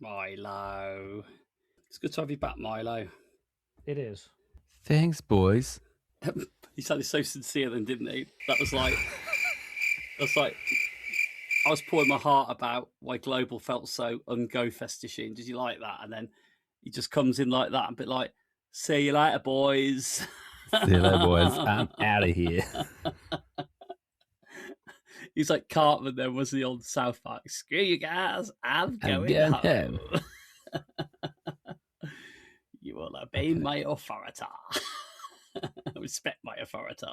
Milo. It's good to have you back, Milo. It is. Thanks, boys. He sounded so sincere then, didn't he? That was like... I was pouring my heart about why Global felt so un-go-festishy. Did you like that? And then he just comes in like that and be like, see you later, boys. See you later, boys. I'm out of here. He's like Cartman then, was the old South Park. Screw you guys, I'm going home. You will obey my authority. Respect my authority.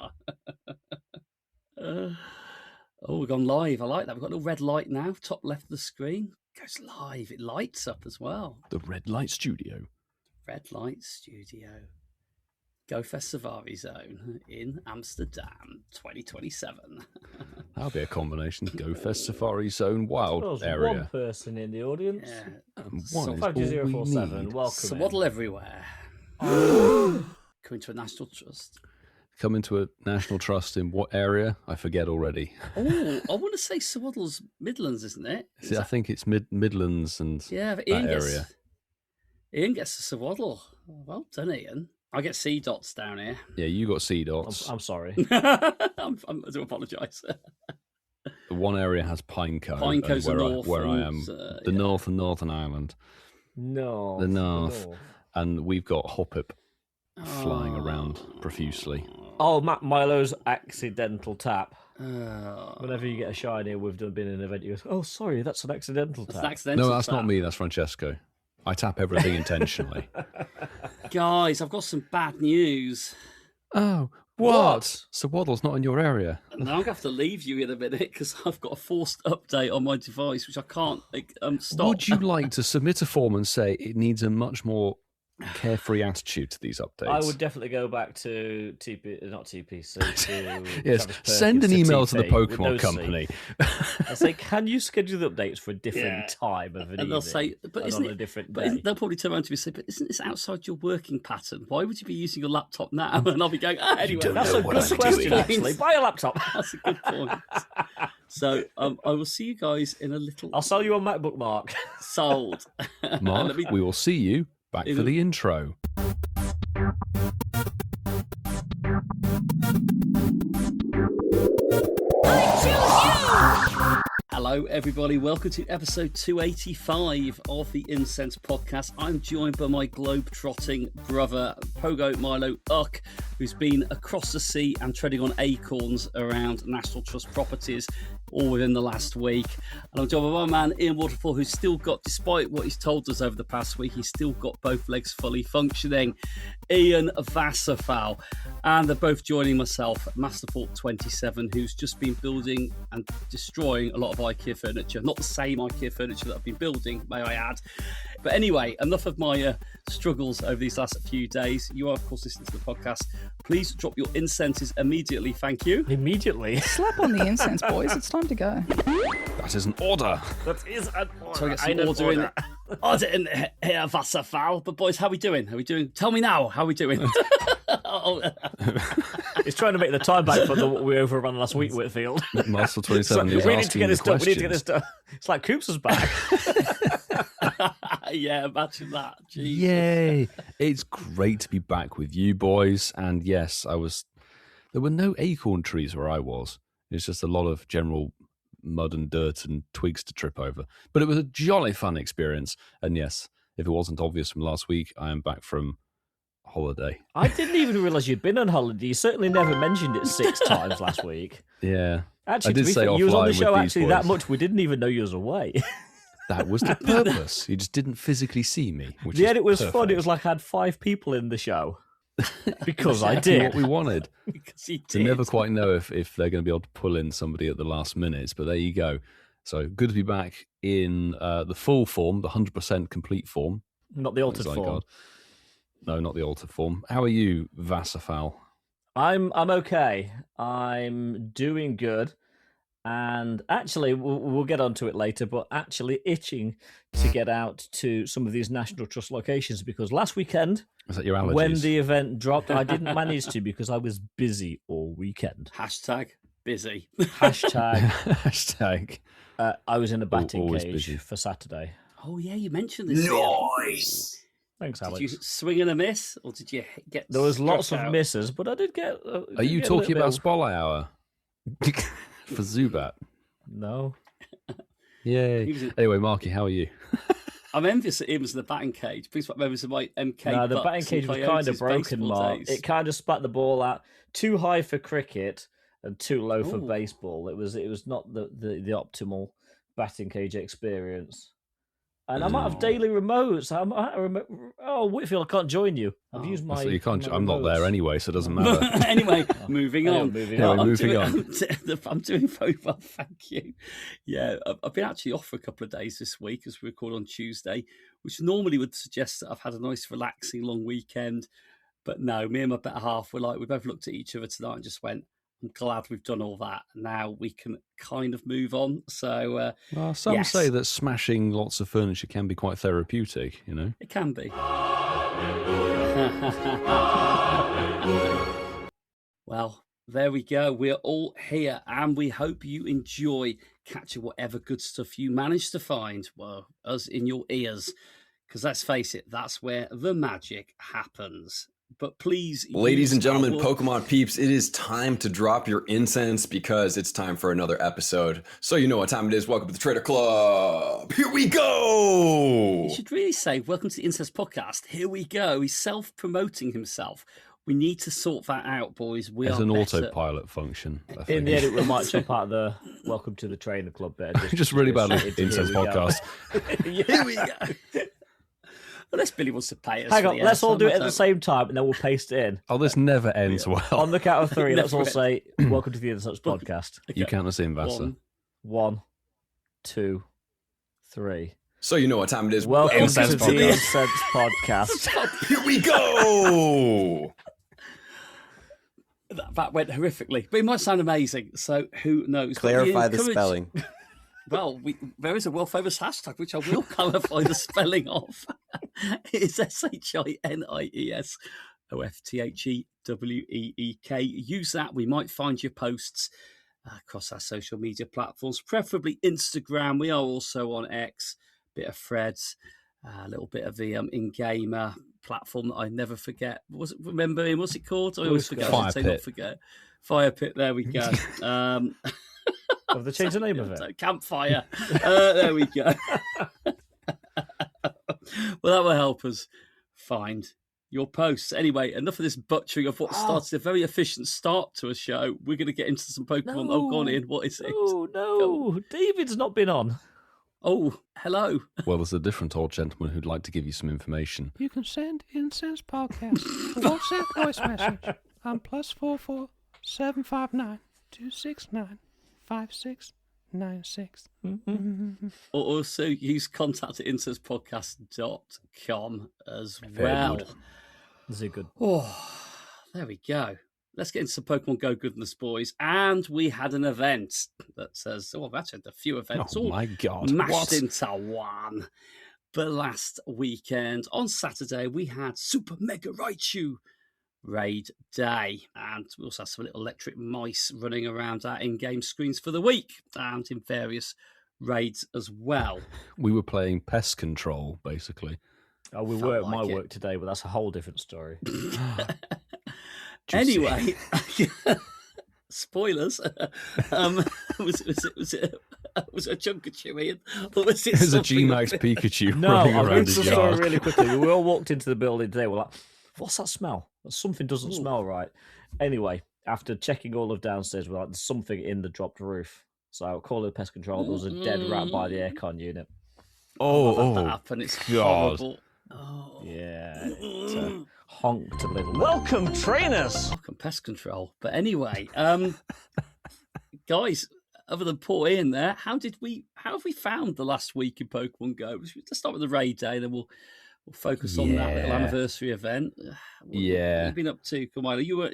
We've gone live. I like that. We've got a little red light now, top left of the screen. It goes live. It lights up as well. The Red Light Studio. Red Light Studio. Go Fest Safari Zone in Amsterdam, 2027. That'll be a combination. Go Fest Safari Zone Wild area. One person in the audience. Yeah. One is 52047. Welcome. Swaddle everywhere. Coming to a National Trust. Coming to a National Trust in what area? I forget already. Oh, I want to say Swaddle's Midlands, isn't it? See, I think it's Midlands and that area. Ian gets a Swaddle. Well done, Ian. I get C dots down here. Yeah, you got C dots. I'm sorry. I do apologise. The one area has Pineco. Pineco's the north. Where I am. The North and Northern Ireland. No. The North. And we've got Hoppip flying around profusely. Oh, Milo's accidental tap. Whenever you get a shiny, we've been in an event, you go, oh, sorry, that's an accidental tap. No, that's not me, that's Francesco. I tap everything intentionally. Guys, I've got some bad news. Oh, what? So Waddle's not in your area? Now I'm going to have to leave you in a minute because I've got a forced update on my device, which I can't stop. Would you like to submit a form and say it needs a much more carefree attitude to these updates? I would definitely go back to not TPC. To yes, send an email to the Pokemon company. I say, can you schedule the updates for a different time of an evening? They'll say, but isn't on it a different but day? They'll probably turn around to me and say, but isn't this outside your working pattern? Why would you be using your laptop now? And I'll be going, anyway. That's a good question, actually. Buy a laptop. That's a good point. So I will see you guys in a little. I'll sell you a MacBook, Mark. Sold. Mark, we will see you back for the intro. Hello, everybody. Welcome to episode 285 of the Incense Podcast. I'm joined by my globe-trotting brother, Pogo Milo Uck, who's been across the sea and treading on acorns around National Trust properties all within the last week. And I'm joined by my man, Ian Waterfall, who's still got, despite what he's told us over the past week, he's still got both legs fully functioning. Ian Vassafal. And they're both joining myself, Masterfault27, who's just been building and destroying a lot of IKEA furniture. Not the same IKEA furniture that I've been building, may I add. But anyway, enough of my struggles over these last few days. You are, of course, listening to the podcast. Please drop your incenses immediately. Thank you. Immediately? Slap on the incense, boys. It's time to go. That is an order. That is an order. So I get some order in here, Vassafal. But boys, how are we doing? Tell me now, how are we doing? He's trying to make the time back for what we overran last week, Whitfield. Master 27 is we need to get this done. questions. We need to get this done. It's like Coops is back. Yeah, imagine that. Jesus. Yay. It's great to be back with you boys. And yes, there were no acorn trees where I was. It's just a lot of general mud and dirt and twigs to trip over. But it was a jolly fun experience. And yes, if it wasn't obvious from last week, I am back from holiday. I didn't even realise you'd been on holiday. You certainly never mentioned it 6 times last week. Yeah. Actually, I did say you was on the show with actually that much, we didn't even know you was away. That was the purpose. You just didn't physically see me. The edit was fun. It was like I had 5 people in the show. Because I did. What we wanted. Because you did. To never quite know if they're going to be able to pull in somebody at the last minute, but there you go. So good to be back in the full form, the 100% complete form. Not the altered form. God. No, not the altered form. How are you, Vassafal? I'm okay. I'm doing good. And actually, we'll get onto it later, but actually itching to get out to some of these National Trust locations because last weekend, is that your allergies? When the event dropped, I didn't manage to because I was busy all weekend. Hashtag busy. Hashtag. Hashtag. I was in a batting Always cage busy. for Saturday. Oh yeah, you mentioned this. Nice. Thanks, Did Alex. you swing and a miss, or did you get? There was lots struck of out? misses, but I did get. Are you talking about Spotlight Hour for Zubat? No. Yay! He was Anyway, Marky, how are you? I'm envious that him was in the batting cage. Brings back memories of my MK. No, the Bucks batting and cage was kind Coyotes of broken, baseball Mark. days. It kind of spat the ball out too high for cricket and too low for Ooh. baseball. It was not the optimal batting cage experience. And I might have daily remotes. I might Oh, Whitfield, I can't join you. I've used my. So you can't. my I'm not there remotes. anyway, so it doesn't matter. Anyway, moving Anyway, on. moving on. I'm Moving doing, on. I'm doing very well, thank you. Yeah, I've been actually off for a couple of days this week as we record on Tuesday, which normally would suggest that I've had a nice, relaxing, long weekend. But no, me and my better half were like, we both looked at each other tonight and just went, I'm glad we've done all that. Now we can kind of move on. So, Well, some yes. say that smashing lots of furniture can be quite therapeutic. You know. It can be. Well, there we go. We're all here, and we hope you enjoy catching whatever good stuff you manage to find, well, us in your ears. Because let's face it, that's where the magic happens. But please, Ladies and use gentlemen, our- Pokemon peeps, it is time to drop your incense because it's time for another episode. So you know what time it is. Welcome to the Trader Club. Here we go. You should really say, welcome to the Incest Podcast. Here we go. He's self-promoting himself. We need to sort that out, boys. We It's are an better. autopilot function. I In think. the edit, we might jump out of the welcome to the trainer club bit. Just really bad straight into incense here we go. podcast. Here we go. Unless Billy wants to pay us. Hang for on, the let's all do it at airtime, the same time, and then we'll paste it in. Oh, this never ends well. On the count of three, let's all Never say, welcome to the Insights Podcast. You count us in, Vasa. 1. 1, 2, 3. So you know what time it is. Welcome Incense to the Podcast. Incense Podcast. Here we go. That went horrifically, but it might sound amazing. So who knows? But Clarify we the encourage- spelling. Well, there is a world famous hashtag which I will clarify the spelling of. It's SHINIESOFTHEWEEK. Use that. We might find your posts across our social media platforms, preferably Instagram. We are also on X, bit of Threads, a little bit of the in-game platform that I never forget. Remember him? What's it called? I always forget. I should say Fire not forget. Fire Pit. There we go. Have they changed the name of it? Campfire. There we go. Well, that will help us find your posts. Anyway, enough of this butchering of what started a very efficient start to a show. We're going to get into some Pokemon. Oh, go on in. What is it? Oh, no. David's not been on. Oh, hello. Well, there's a different old gentleman who'd like to give you some information. You can send Incense Podcast a WhatsApp voice message on +44 759 269 5696. Or also use contact@incenspodcast.com as Very well. good. This is a good. Oh, there we go. Let's get into some Pokemon Go Goodness, boys. And we had an event that says, oh, that's a few events. Oh all my God! mashed What? into one. But last weekend, on Saturday, we had Super Mega Raichu Raid Day. And we also had some little electric mice running around our in-game screens for the week and in various raids as well. We were playing pest control, basicly. Oh, we Felt were at like my it. work today, but that's a whole different story. Juicy. Anyway, spoilers. Was it a Chunkachewy? Or was it There's a something G-Max like- Pikachu No, running I'll around go into his the story yard. really quickly. We all walked into the building today. We're like, what's that smell? Something doesn't smell right. Anyway, after checking all of downstairs, we're like, there's something in the dropped roof. So I called the pest control. There was a dead rat by the aircon unit. I've had that Oh, happen. It's God. horrible. Oh. Yeah, it honked a little. Welcome, trainers. Fucking pest control. But anyway, guys, other than poor Ian there, how have we found the last week in Pokemon Go? Let's start with the raid day, then we'll focus on that little Yeah. anniversary event. What Yeah. have you been up to, Kamila? You were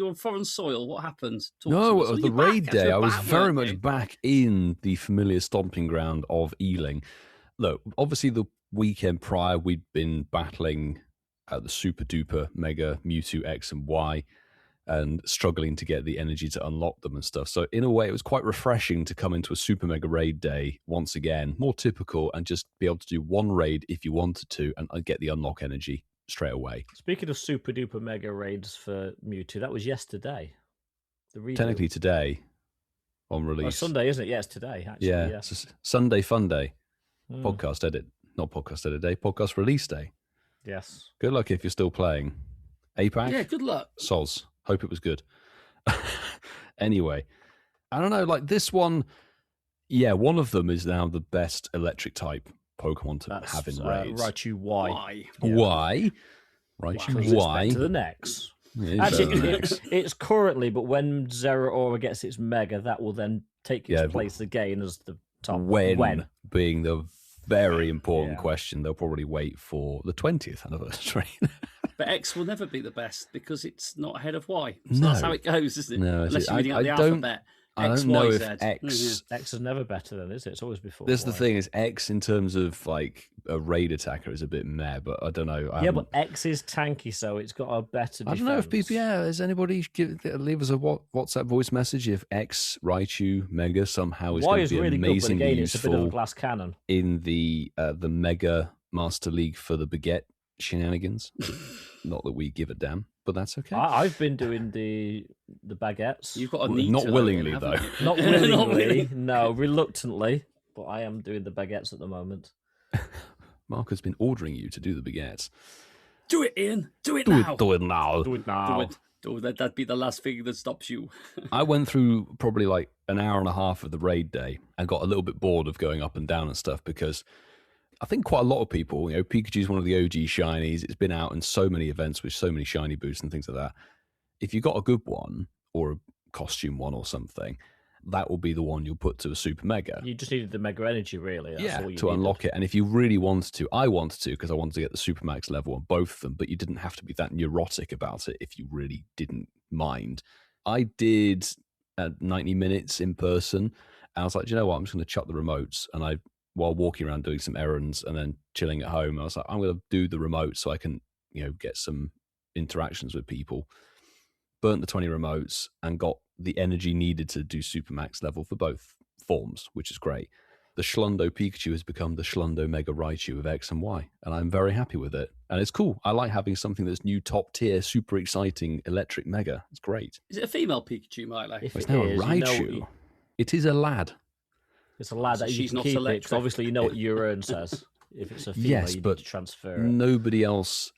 on foreign soil. What happened? Talk to No, us. Oh, the you're back raid after day, a I was bat, very weren't much you? back in the familiar stomping ground of Ealing. Look, obviously the weekend prior, we'd been battling the Super Duper Mega Mewtwo X and Y. and struggling to get the energy to unlock them and stuff. So in a way, it was quite refreshing to come into a Super Mega Raid day once again, more typical, and just be able to do one raid if you wanted to and get the unlock energy straight away. Speaking of Super Duper Mega Raids for Mewtwo, that was yesterday. Technically today on release. Oh, Sunday, isn't it? Yes, today, actually. Yeah, Yes. It's a Sunday fun day. Podcast edit. Not podcast edit day, podcast release day. Yes. Good luck if you're still playing. APAC? Yeah, good luck. Soz. Hope it was good. Anyway, I don't know, like this one, yeah, one of them is now the best electric type Pokemon to That's have in raids. Raichu Y. Why? Yeah. Why? Raichu Because Y. it's better than X. It is Actually, better than X. it's currently, but when Zeraora gets its Mega, that will then take its place again as the top. When being the very important Yeah. question, they'll probably wait for the 20th anniversary. But X will never be the best because it's not ahead of Y. So No. that's how it goes, isn't it? No, Unless I- you're reading out I the don't- alphabet. I X, don't know Y, if Z. X... X is never better than, is it? It's always before. This is the Y. thing is X in terms of like a raid attacker is a bit meh, but I don't know. Yeah, but X is tanky, so it's got a better defense. I don't know if people, has anybody leave us a WhatsApp voice message if X Raichu Mega somehow is Y going is to be really good, but amazingly again, it's a bit of a useful glass cannon. in the Mega Master League for the Baguette shenanigans. Not that we give a damn, but that's okay. I've been doing the baguettes. You've got a Well, need not to, willingly, haven't though. you? Not willingly, Not willingly. no, reluctantly, but I am doing the baguettes at the moment. Mark has been ordering you to do the Baguettes. Do it, Ian. Do it Do now. it, do it now. Do it Do now. it. That'd be the last thing that stops you. I went through probably like an hour and a half of the raid day and got a little bit bored of going up and down and stuff because I think quite a lot of people, Pikachu's one of the OG shinies. It's been out in so many events with so many shiny boosts and things like that. If you got a good one or a costume one or something, that will be the one you'll put to a Super Mega. You just needed the Mega Energy, really. That's all you to needed. unlock it. And if you really wanted to, I wanted to because I wanted to get the Super Max level on both of them, but you didn't have to be that neurotic about it if you really didn't mind. I did 90 minutes in person, and I was like, do you know what? I'm just going to chuck the remotes. And while walking around doing some errands and then chilling at home, I was like, I'm going to do the remote so I can, get some interactions with people. Burnt the 20 remotes and got the energy needed to do Super Max level for both forms, which is great. The Schlundo Pikachu has become the Schlundo Mega Raichu of X and Y, and I'm very happy with it. And it's cool. I like having something that's new, top tier, super exciting, electric Mega. It's great. Is it a female Pikachu, Milo? If It's it now is, a Raichu. you know, It is a lad. it's a lad So that you she's can not keep it, electric. because obviously you know what your urn says. If it's a female, Yes, you but need to transfer it. nobody else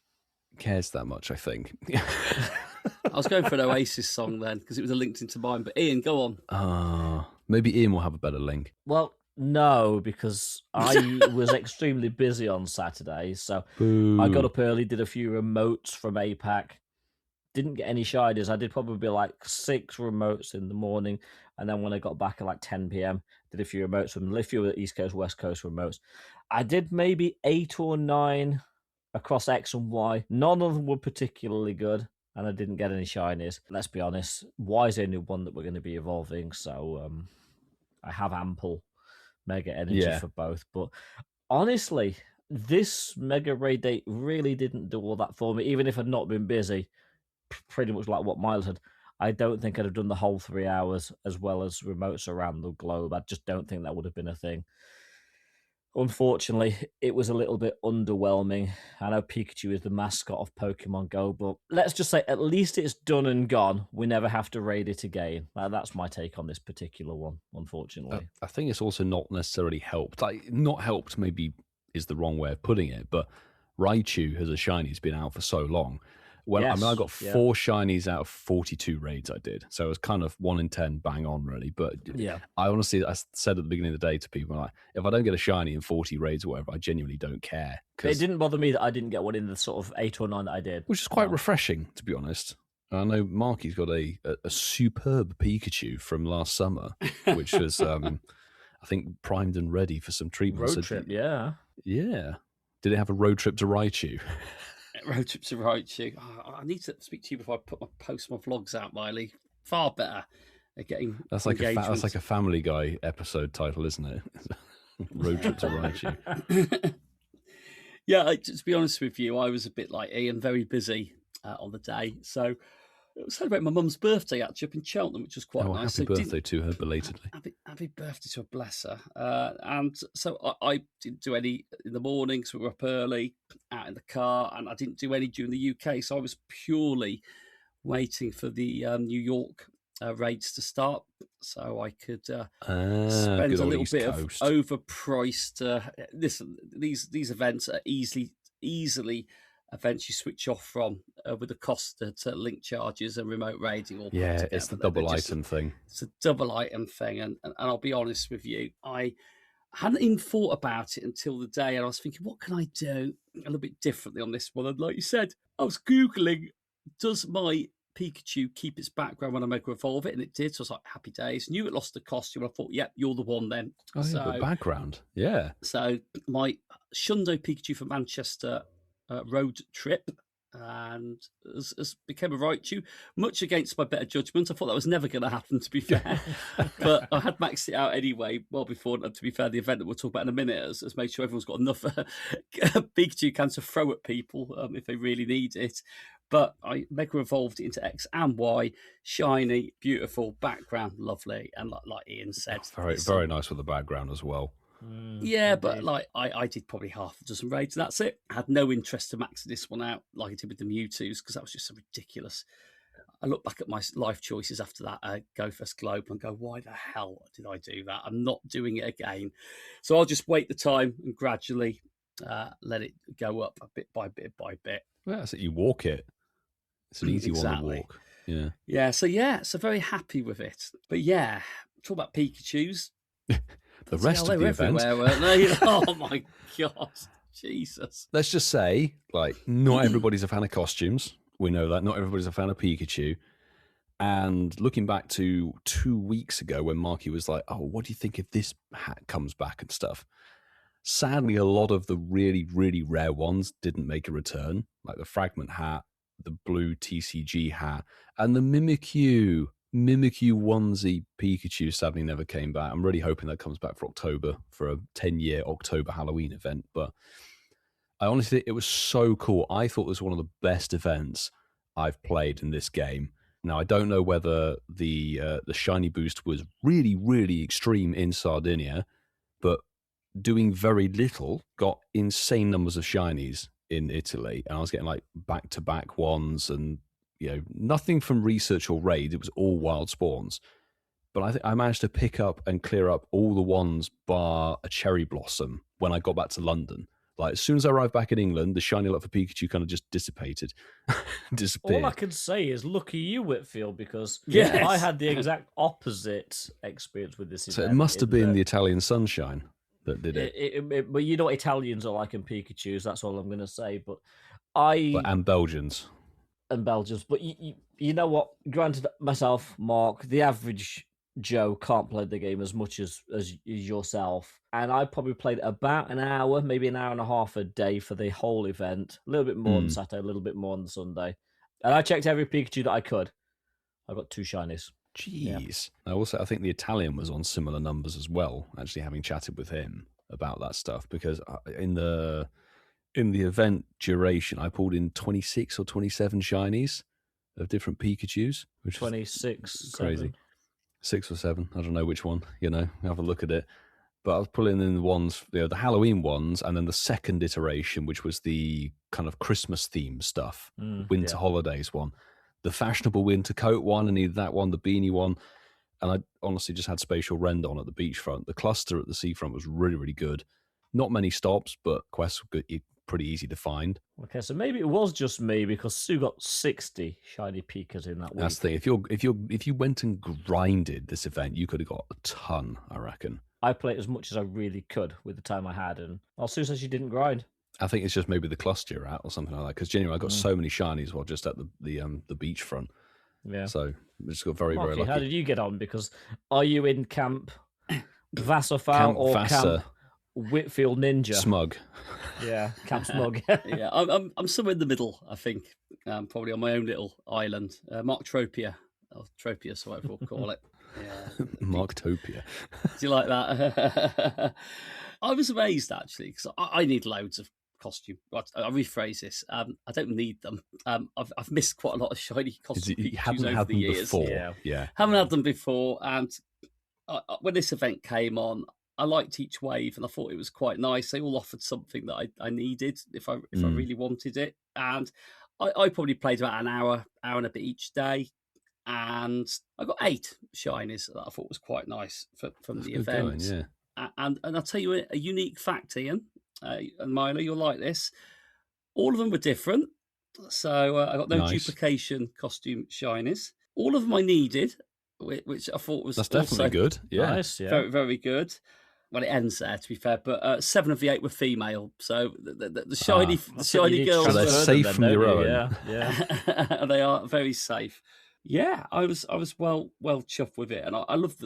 cares that much, I think. I was going for an Oasis song then because it was a linked into mine. But Ian, go on. Maybe Ian will have a better link. Well, no, because I was extremely busy on Saturday, so Boo. I got up early, did a few remotes from APAC, didn't get any shinies. I did probably like 6 remotes in the morning, and then when I got back at like 10 p.m, did a few remotes from a few of the East Coast, West Coast remotes. I did maybe 8 or 9 across X and Y. None of them were particularly good, and I didn't get any shinies. Let's be honest, Y is the only one that we're going to be evolving, so I have ample Mega Energy for both. But honestly, this Mega Raid Day really didn't do all that for me, even if I'd not been busy. Pretty much like what Miles said, I don't think I'd have done the whole 3 hours as well as remotes around the globe. I just don't think that would have been a thing. Unfortunately, it was a little bit underwhelming. I know Pikachu is the mascot of Pokemon Go, but let's just say at least it's done and gone. We never have to raid it again. That's my take on this particular one, unfortunately. I think it's also not necessarily helped. Like, not helped maybe is the wrong way of putting it, but Raichu as a shiny has been out for so long. Well, I got 4 shinies out of 42 raids I did. So it was kind of 1 in 10 bang on, really. But I honestly, I said at the beginning of the day to people, like, if I don't get a shiny in 40 raids or whatever, I genuinely don't care. It didn't bother me that I didn't get one in the sort of 8 or 9 that I did. Which is quite refreshing, to be honest. I know Marky's got a superb Pikachu from last summer, which was, I think, primed and ready for some treatment. Road trip, yeah. Yeah. Did it have a road trip to Raichu? Road trip to Raichu. Oh, I need to speak to you before I post my vlogs out, Miley. Far better at getting That's like a Family Guy episode title, isn't it? Road trip to Raichu. Yeah, to be honest with you, I was a bit like Ian, very busy on the day. So celebrating my mum's birthday actually up in Cheltenham, which was quite Oh, nice. happy birthday to her belatedly. Happy birthday to her, bless her. And so I didn't do any in the morning, so we were up early, out in the car, and I didn't do any during the UK. So I was purely waiting for the New York raids to start, so I could spend a little bit of overpriced. Listen, these events are easily events you switch off from with the cost to link charges and remote raiding. All Yeah, it's the double item thing. It's a double item thing, and I'll be honest with you, I hadn't even thought about it until the day, and I was thinking, what can I do a little bit differently on this one? And like you said, I was Googling, does my Pikachu keep its background when I Mega Evolve it? And it did, so I was like, happy days. Knew it lost the costume, I thought, yep, you're the one then. Oh, yeah, but background, yeah. So my Shundo Pikachu for Manchester road trip and has became a Raichu, much against my better judgment. I thought that was never going to happen, to be fair. But I had maxed it out anyway, well before, to be fair, the event that we'll talk about in a minute has made sure everyone's got enough Pikachu cans to throw at people if they really need it. But I Mega Evolved it into X and Y, shiny, beautiful, background, lovely, and like Ian said, very nice with the background as well. Yeah, but like I did probably half a dozen raids, and that's it. I had no interest to max this one out like I did with the Mewtwo's, because that was just so ridiculous. I look back at my life choices after that Go Fest Globe and go, why the hell did I do that? I'm not doing it again. So I'll just wait the time and gradually let it go up a bit by bit by bit. Yeah, so you walk it. It's an easy one to walk. Yeah. So very happy with it. But yeah, talk about Pikachu's. The rest of the event, weren't they? Oh my god, Jesus! Let's just say, like, not everybody's a fan of costumes. We know that. Not everybody's a fan of Pikachu. And looking back to 2 weeks ago when Marky was like, "Oh, what do you think if this hat comes back and stuff?" Sadly, a lot of the really, really rare ones didn't make a return, like the Fragment hat, the blue TCG hat, and the Mimikyu onesie Pikachu sadly never came back. I'm really hoping that comes back for October, for a 10-year October Halloween event. But I honestly think it was so cool. I thought it was one of the best events I've played in this game. Now, I don't know whether the shiny boost was really, really extreme in Sardinia, but doing very little got insane numbers of shinies in Italy, and I was getting like back-to-back ones, and nothing from research or raid. It was all wild spawns. But I think I managed to pick up and clear up all the ones bar a cherry blossom when I got back to London. Like, as soon as I arrived back in England, the shiny luck for Pikachu kind of just disappeared. Disappeared. All I can say is lucky you, Whitfield, because Yes. I had the exact opposite experience with this event. So it must have been the Italian sunshine that did it. But you know what Italians are like in Pikachus, that's all I'm going to say. And Belgians. And Belgians. But you know what? Granted, myself, Mark, the average Joe can't play the game as much as yourself. And I probably played about an hour, maybe an hour and a half a day for the whole event. A little bit more on Saturday, a little bit more on the Sunday. And I checked every Pikachu that I could. I got 2 shinies. Jeez. Yeah. I think the Italian was on similar numbers as well, actually having chatted with him about that stuff, because in the event duration, I pulled in 26 or 27 shinies of different Pikachus, which 26, crazy. 7. 6 or 7, I don't know which one, have a look at it. But I was pulling in the ones, the Halloween ones, and then the second iteration, which was the kind of Christmas theme stuff, winter holidays one. The fashionable winter coat one, I needed that one, the beanie one. And I honestly just had Spatial Rend on at the beachfront. The cluster at the seafront was really, really good. Not many stops, but quests were good, pretty easy to find. Okay, so maybe it was just me, because Sue got 60 shiny Pikas in that week. That's the thing. If you went and grinded this event, you could have got a ton, I reckon. I played as much as I really could with the time I had, and Sue says she didn't grind. I think it's just maybe the cluster you're at or something like that. Because genuinely, I got so many shinies while just at the beachfront. Yeah. So we just got very, Marky, very lucky. how did you get on? Because are you in Camp Vassafal Camp or Vassa. Camp Whitfield Ninja? Smug. Yeah, Camp Smug. Yeah, I'm somewhere in the middle, I think. Probably on my own little island. Mark Tropia, or Tropius, whatever we'll call it. Yeah. Marktopia. Do you like that? I was amazed, actually, because I need loads of costume. I'll rephrase this. I don't need them. I've missed quite a lot of shiny costume You Pikachus haven't over had the them years. before. Yeah. Haven't had them before, and when this event came on, I liked each wave, and I thought it was quite nice. They all offered something that I needed if I really wanted it, and I probably played about an hour and a bit each day, and I got 8 shinies that I thought was quite nice from That's the good event. going, yeah. And I'll tell you a unique fact, Ian and Milo, you'll like this. All of them were different. So I got no duplication costume shinies. All of them I needed, which I thought was That's definitely good. Yeah. Nice, yeah. very, very good. Well, it ends there, to be fair, but 7 of the 8 were female. So the shiny girls, so they're safe from your own. Yeah. they are very safe. Yeah, I was well chuffed with it, and I love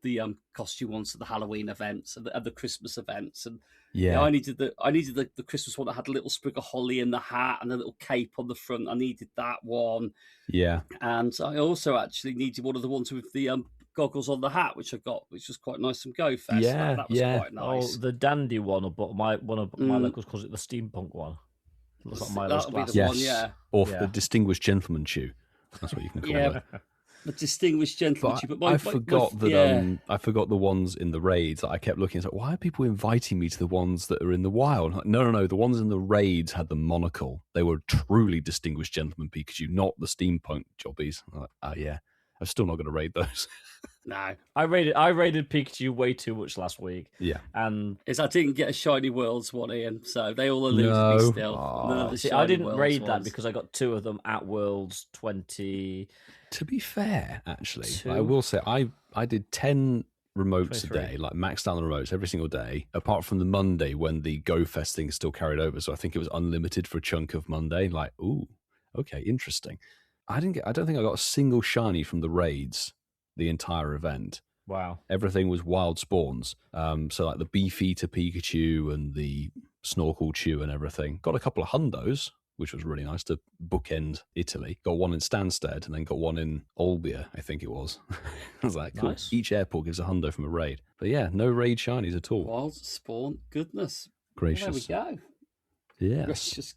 the costume ones at the Halloween events and the Christmas events, and I needed the Christmas one that had a little sprig of holly in the hat and a little cape on the front. I needed that one. Yeah, and I also actually needed one of the ones with the goggles on the hat, which I got, which was quite nice from Go Fest. Yeah, that was quite nice. Oh, the dandy one, but one of my locals calls it the steampunk one. Looks like Milo's glasses. One, yeah. Or the distinguished gentleman shoe. That's what you can call it. The distinguished gentleman. But I forgot that. I forgot the ones in the raids. That I kept looking. It's like, why are people inviting me to the ones that are in the wild? Like, no. The ones in the raids had the monocle. They were truly distinguished gentleman Pikachu, not the steampunk jobbies. I'm like, oh yeah, I'm still not going to raid those. No, I raided Pikachu way too much last week. Yeah, and I didn't get a Shiny Worlds one, Ian, so they all eluded me still. I didn't raid that because I got 2 of them at Worlds 20. To be fair, actually, I will say I did 10 remotes 23. a day, like maxed out the remotes every single day, apart from the Monday when the Go Fest thing still carried over. So I think it was unlimited for a chunk of Monday. Like, ooh, okay, interesting. I don't think I got a single shiny from the raids the entire event. Wow. Everything was wild spawns. So like the Beefeater Pikachu and the Snorkel Chew and everything. Got a couple of hundos, which was really nice to bookend Italy. Got one in Stansted and then got one in Olbia, I think it was. I was like, cool. Nice. Each airport gives a hundo from a raid. But yeah, no raid shinies at all. Wild spawn, goodness. Gracious. Well, there we go. Yes. Gracious,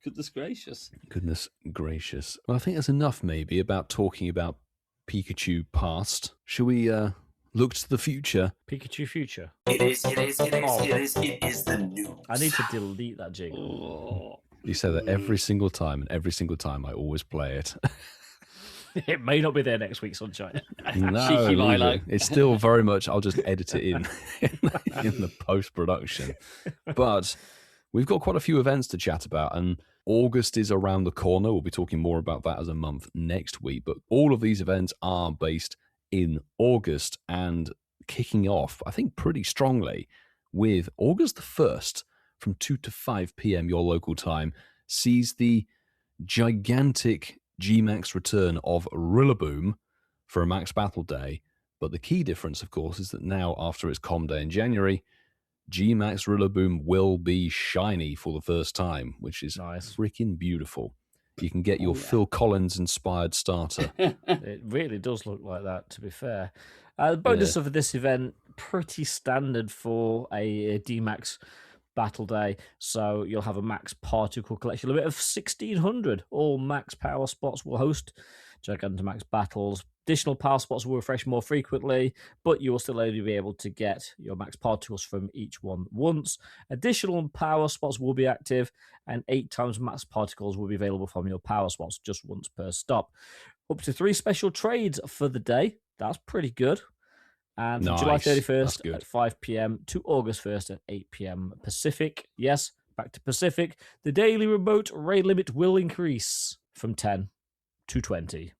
goodness gracious. Goodness gracious. Well, I think that's enough maybe about talking about Pikachu past. Shall we look to the future? Pikachu future. It is the news. I need to delete that jingle. You say that every single time, and every single time I always play it. It may not be there next week, Sunshine. No, Cheeky Milo. It's still very much, I'll just edit it in the post-production. But we've got quite a few events to chat about, and August is around the corner. We'll be talking more about that as a month next week. But all of these events are based in August and kicking off, I think, pretty strongly with August the 1st from 2 to 5 p.m. your local time sees the gigantic G-Max return of Rillaboom for a Max Battle Day. But the key difference, of course, is that now, after its Com Day in January, G-Max Rillaboom will be shiny for the first time, which is nice. Freaking beautiful. You can get your Phil Collins-inspired starter. It really does look like that, to be fair. The bonus of this event, pretty standard for a D-Max Battle Day. So you'll have a Max Particle collection limit of 1,600. All Max Power spots will host Gigantamax battles. Additional power spots will refresh more frequently, but you will still only be able to get your Max Particles from each one once. Additional power spots will be active, and 8 times Max Particles will be available from your power spots, just once per stop. Up to 3 special trades for the day. That's pretty good. And from July 31st at 5 p.m. to August 1st at 8 p.m. Pacific. Yes, back to Pacific. The daily remote raid limit will increase from 10 to 20.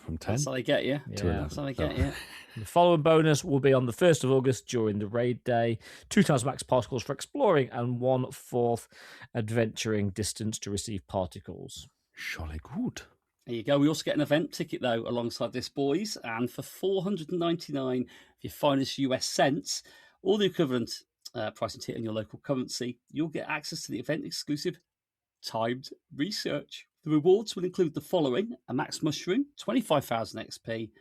From 10? That's how they get you. Yeah. That's how they get you. The following bonus will be on the 1st of August during the raid day. 2 times Max Particles for exploring and 1/4 adventuring distance to receive particles. Surely good. There you go. We also get an event ticket, though, alongside this, boys. And for $499 for your finest US cents, or the equivalent price and ticket in your local currency, you'll get access to the event-exclusive timed research. The rewards will include the following: a Max Mushroom, 25,000 XP,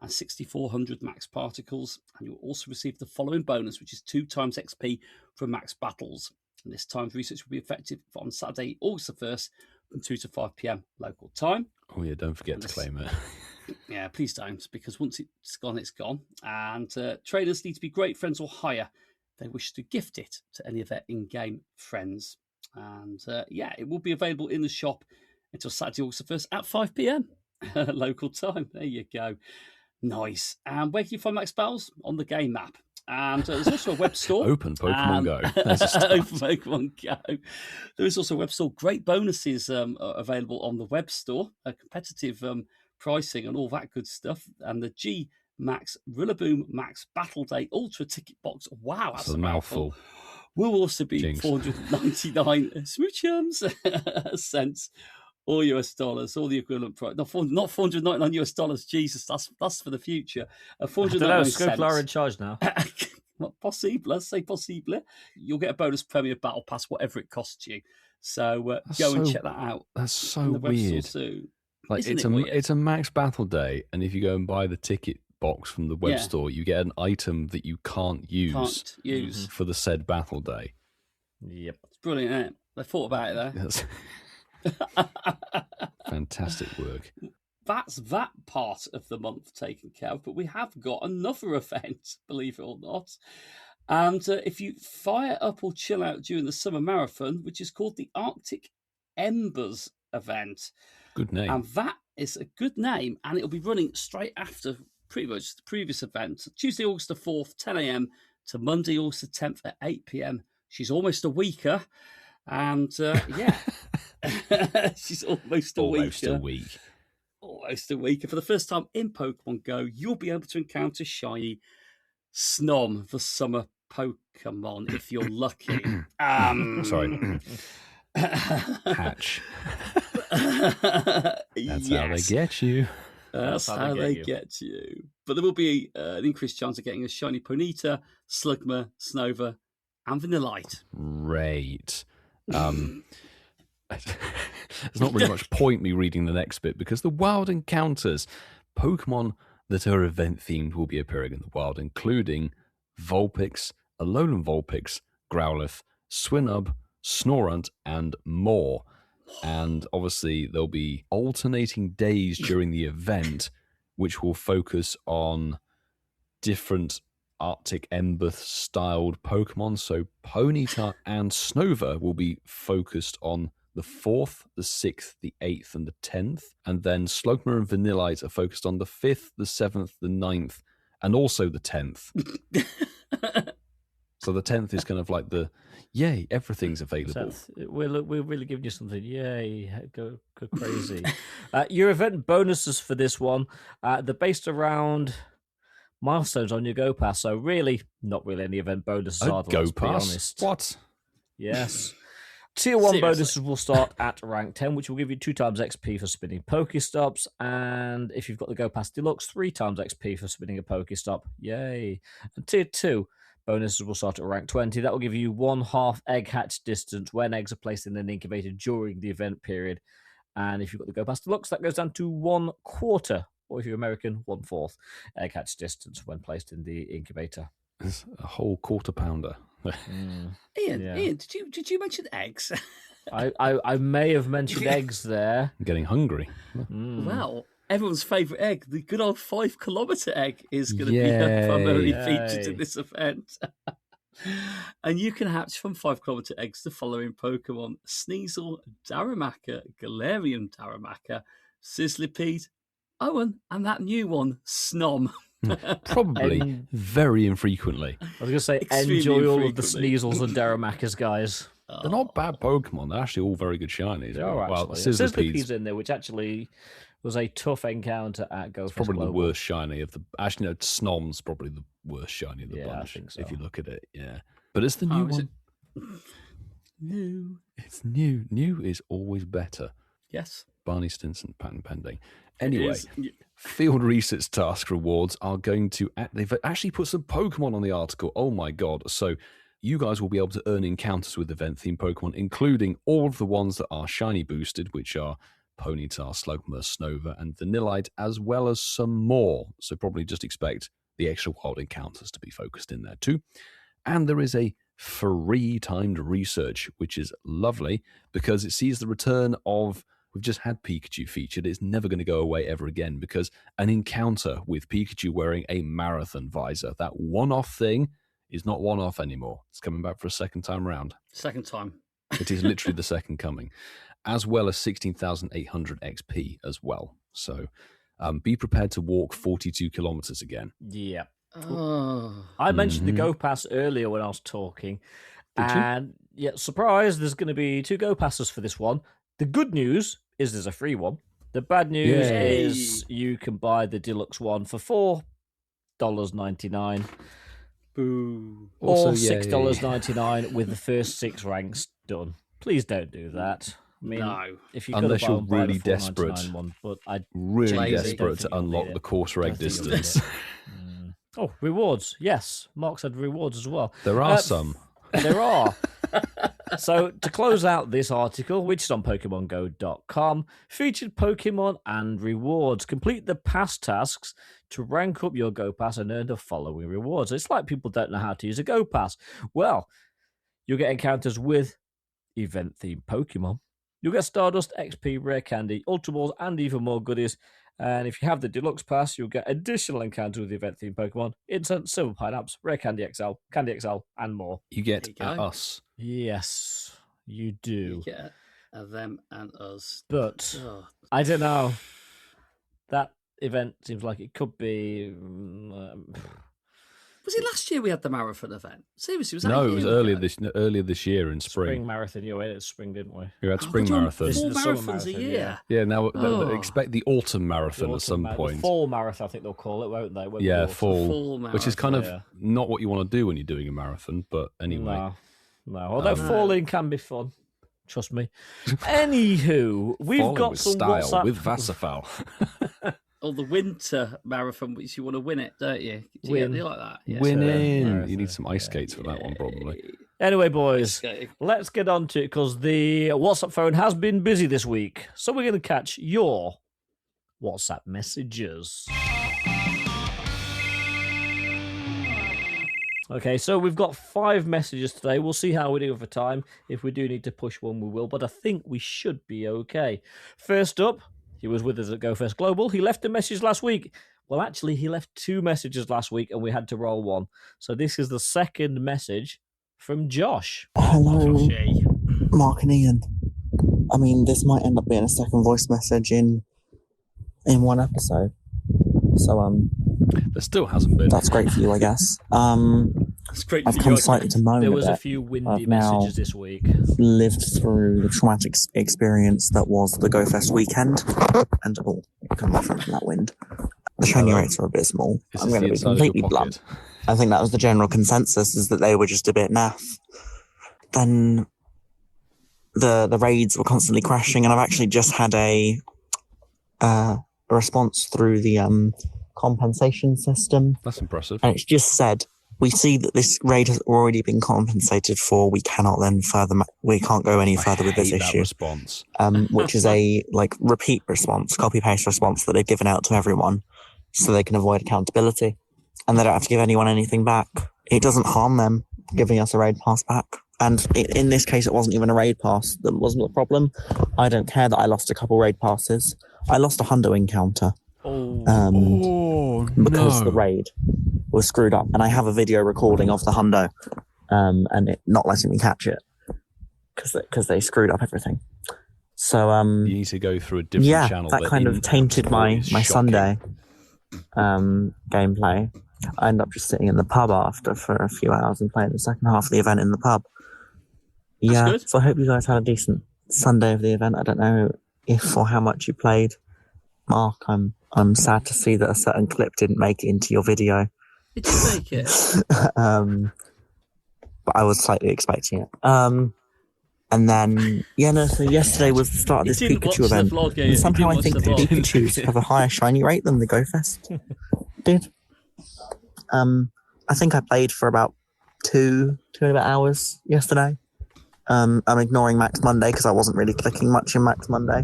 and 6,400 Max Particles. And you'll also receive the following bonus, which is 2 times XP from Max Battles. And this timed research will be effective on Saturday, August the 1st from 2 to 5 p.m. local time. Oh, yeah, don't forget to claim it. Yeah, please don't, because once it's gone, it's gone. And traders need to be great friends or higher. They wish to gift it to any of their in-game friends. And it will be available in the shop until Saturday, August the 1st at 5 p.m. local time. There you go. Nice. And where can you find Max Battles? On the game map. And there's also a web store. Open Pokemon Go. Open Pokemon Go. There is also a web store. Great bonuses available on the web store. Competitive pricing and all that good stuff. And the G Max Rillaboom Max Battle Day Ultra Ticket Box. Wow, that's a mouthful. Will also be Jinx. 499 smoochums cents, or US dollars, or the equivalent price. Not 499 US dollars. Jesus, that's for the future. 499 cents. Scope are in charge now. Possible. Let's say possible. You'll get a bonus Premier Battle Pass, whatever it costs you. So go and check that out. That's so weird. Like it's a Max Battle Day, and if you go and buy the ticket box from the web store, you get an item that you can't use for the said battle day. Yep, it's brilliant, isn't it? They thought about it there. Fantastic work. That's that part of the month taken care of, but we have got another event, believe it or not. And if you fire up or chill out during the summer marathon, which is called the Arctic Embers event. Good name. And that is a good name, and it'll be running straight after pretty much the previous event. Tuesday, August the 4th, 10 a.m. to Monday, August the 10th at 8 p.m. She's almost a weeker. And she's almost a week. Almost a week. And for the first time in Pokemon Go, you'll be able to encounter Shiny Snom, the summer Pokemon, if you're lucky. Sorry. Hatch. That's how they get you. That's how they get you. But there will be an increased chance of getting a Shiny Ponyta, Slugma, Snover, and Vanillite. Great. There's not really much point me reading the next bit because the wild encounters, Pokemon that are event themed will be appearing in the wild, including Vulpix, Alolan Vulpix, Growlithe, Swinub, Snorunt, and more. And obviously there'll be alternating days during the event which will focus on different Arctic Ember styled Pokemon. So Ponyta and Snover will be focused on the 4th, the 6th, the 8th, and the 10th. And then Slugma and Vanillite are focused on the 5th, the 7th, the 9th, and also the 10th. So the 10th is kind of like the, yay, everything's available. We're really giving you something. Yay, go crazy. Your event bonuses for this one, they're based around milestones on your Go Pass. So really, not really any event bonuses are. Go Pass? What? Yes. Tier 1 bonuses will start at rank 10, which will give you 2 times XP for spinning Pokestops. And if you've got the Go Pass Deluxe, 3 times XP for spinning a Pokestop. Yay. And Tier 2 bonuses will start at rank 20. That will give you 1/2 egg hatch distance when eggs are placed in an incubator during the event period. And if you've got the Go Pass Deluxe, that goes down to 1/4, or if you're American, 1/4 egg hatch distance when placed in the incubator. It's a whole quarter pounder. Ian, did you mention eggs? I may have mentioned eggs there. I'm getting hungry. Well, everyone's favourite egg, the good old 5 kilometre egg, is going to be primarily featured in this event. And you can hatch from 5 kilometre eggs the following Pokemon: Sneasel, Darumaka, Galarian Darumaka, Sizzlipede, Owen, and that new one, Snom. Probably very infrequently. I was going to say, enjoy all of the Sneasels and Darumakas, guys. They're not bad Pokemon. They're actually all very good shinies. They are, well, actually. Sizzlipede's in there, which actually was a tough encounter at Go Fest probably Global. The worst shiny of the... Actually, no, Snom's probably the worst shiny of the bunch. I think so. If you look at it, yeah. But it's the new one. New. It's new. New is always better. Yes. Barney Stinson, patent pending. Anyway, Field Research Task rewards are going to... They've actually put some Pokemon on the article. Oh my god. So you guys will be able to earn encounters with event-themed Pokemon, including all of the ones that are shiny boosted, which are Ponyta, Slugma, Snover, and Vanillite, as well as some more. So probably just expect the extra wild encounters to be focused in there too. And there is a free timed research, which is lovely because it sees the return of. We've just had Pikachu featured. It's never going to go away ever again because an encounter with Pikachu wearing a marathon visor, that one-off thing, is not one-off anymore. It's coming back for a second time round. Second time. It is literally the second coming, as well as 16,800 XP as well. So be prepared to walk 42 kilometers again. Yeah. Oh. I mentioned the Go Pass earlier when I was talking. Did you? And yeah, surprise, there's going to be 2 Go Passes for this one. The good news is there's a free one. The bad news is you can buy the deluxe one for $4.99. Boo. Or Also, $6.99 with the first 6 ranks done. Please don't do that. I mean, No. if you Unless could you're buy really the $4.99 desperate. one, but I Really Lazy. desperate to unlock the course reg distance. Oh, rewards. Yes, Mark said rewards as well. There are some. There are. So, to close out this article, which is on PokemonGo.com, featured Pokemon and rewards. Complete the past tasks to rank up your Go Pass and earn the following rewards. It's like people don't know how to use a Go Pass. Well, you'll get encounters with event-themed Pokemon. You'll get Stardust, XP, Rare Candy, Ultra Balls, and even more goodies. And if you have the Deluxe Pass, you'll get additional encounters with event-themed Pokemon, Incense, Silver Pineapps, Rare Candy XL, and more. You get There you go. us. Yes, you do. You get them and us. But Oh. I don't know. That event seems like it could be. Was it last year we had the marathon event? Seriously, was that No, a it was year earlier this year in spring spring. marathon. You went at spring, didn't we? We had Oh, spring we're doing marathon. This is 4 the summer marathons marathon, a year. Yeah, now Oh. expect the autumn marathon The at some autumn point. The fall marathon, I think they'll call it, won't they? Won't Yeah, the autumn? fall, which is kind of yeah. not what you want to do when you're doing a marathon. But anyway, No. Although falling can be fun. Trust me. Anywho, we've falling got with some style WhatsApp. with Vassafal. Or the winter marathon, which you want to win it, don't you? Do Win. you like that? Yeah. Winning. marathon. You need some ice skates for that one, probably. Anyway, boys, Okay. let's get on to it because the WhatsApp phone has been busy this week. So we're going to catch your WhatsApp messages. Okay, so we've got 5 messages today. We'll see how we do for time. If we do need to push one, we will, but I think we should be okay. First up, he was with us at Go First Global. He left a message last week. Well, actually, he left 2 messages last week, and we had to roll one. So this is the second message from Josh. Hello, Joshy. Mark and Ian. I mean, this might end up being a second voice message in one episode. So, There still hasn't been. that's great for you, I guess. It's great I've for come you. slightly to moan There a was a bit. few windy I've now messages this week. lived through the traumatic experience that was the Go Fest weekend, and come back from that wind. The shiny rates are abysmal. Is I'm this going the to be inside of your completely blunt. pocket? I think that was the general consensus, is that they were just a bit naff. Then the raids were constantly crashing, and I've actually just had a response through the compensation system, That's impressive. and it's just said, we see that this raid has already been compensated for. We cannot then we can't go any further with this I hate that issue. response. Which is a repeat response, copy paste response that they've given out to everyone, so they can avoid accountability, and they don't have to give anyone anything back. It doesn't harm them giving us a raid pass back, and in this case, it wasn't even a raid pass that wasn't the problem. I don't care that I lost a couple raid passes. I lost a hundo encounter because the raid was screwed up, and I have a video recording of the hundo, and it not letting me catch it because they screwed up everything. So You need to go through a different channel. that kind of tainted my Sunday gameplay. I ended up just sitting in the pub after for a few hours and playing the second half of the event in the pub. Yeah, good. so I hope you guys had a decent Sunday of the event. I don't know if or how much you played. Mark, I'm sad to see that a certain clip didn't make it into your video. Did you make it? But I was slightly expecting it. And then, so yesterday was the start of You this didn't watch Pikachu the event. vlog, yeah, And you somehow I didn't think watch the the vlog. Pikachus have a higher shiny rate than the Go Fest did. I think I played for about two and a bit hours yesterday. I'm ignoring Max Monday because I wasn't really clicking much in Max Monday.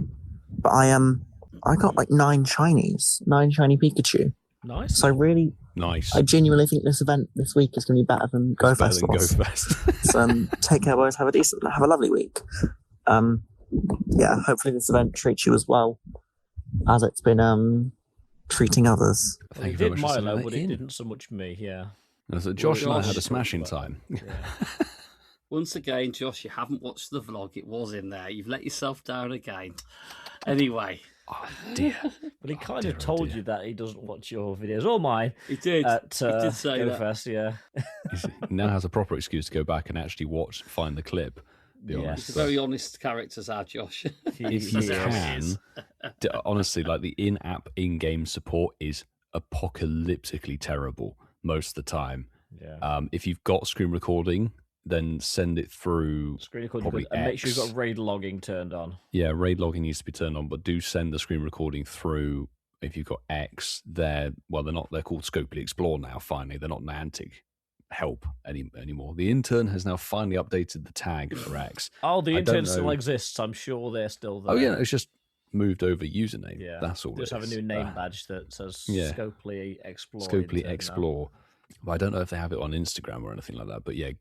But I got like 9 shiny Pikachu. Nice. So really, Nice. I genuinely think this event this week is going to be better than Go Better Fest than was. Go Fest. So take care, boys. Have a lovely week. Yeah, hopefully this event treats you as well as it's been treating others. Thank you It very did much for Milo, sending but that it in. didn't so much me. Yeah. So Josh and I had a Josh- smashing time. Yeah. Once again, Josh, you haven't watched the vlog. It was in there. You've let yourself down again. Anyway, Oh dear. But he kind dear, of oh told dear. you that he doesn't watch your videos or mine he did. at he did say that. GoFest, yeah. He now has a proper excuse to go back and actually find the clip. Be Yes. honest. He's a very honest character, our Josh. If you He can, is. honestly, like the in-app, in-game support is apocalyptically terrible most of the time. Yeah. If you've got screen recording, then send it through. Screen recording, probably good. And make sure you've X. got raid logging turned on. Yeah, raid logging needs to be turned on, but do send the screen recording through. If you've got X, they're called Scopely Explore now. Finally, they're not Niantic Help anymore. The intern has now finally updated the tag for X. Oh, the I don't intern still know. exists. I'm sure they're still there. Oh yeah, it's just moved over username. Yeah. That's all. Just it have a is. new name badge that says yeah. Scopely Explore. Scopely intern now. Explore. But I don't know if they have it on Instagram or anything like that. But yeah,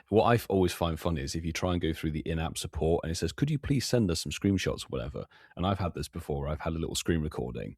what I always find funny is if you try and go through the in-app support and it says, could you please send us some screenshots or whatever? And I've had this before. I've had a little screen recording.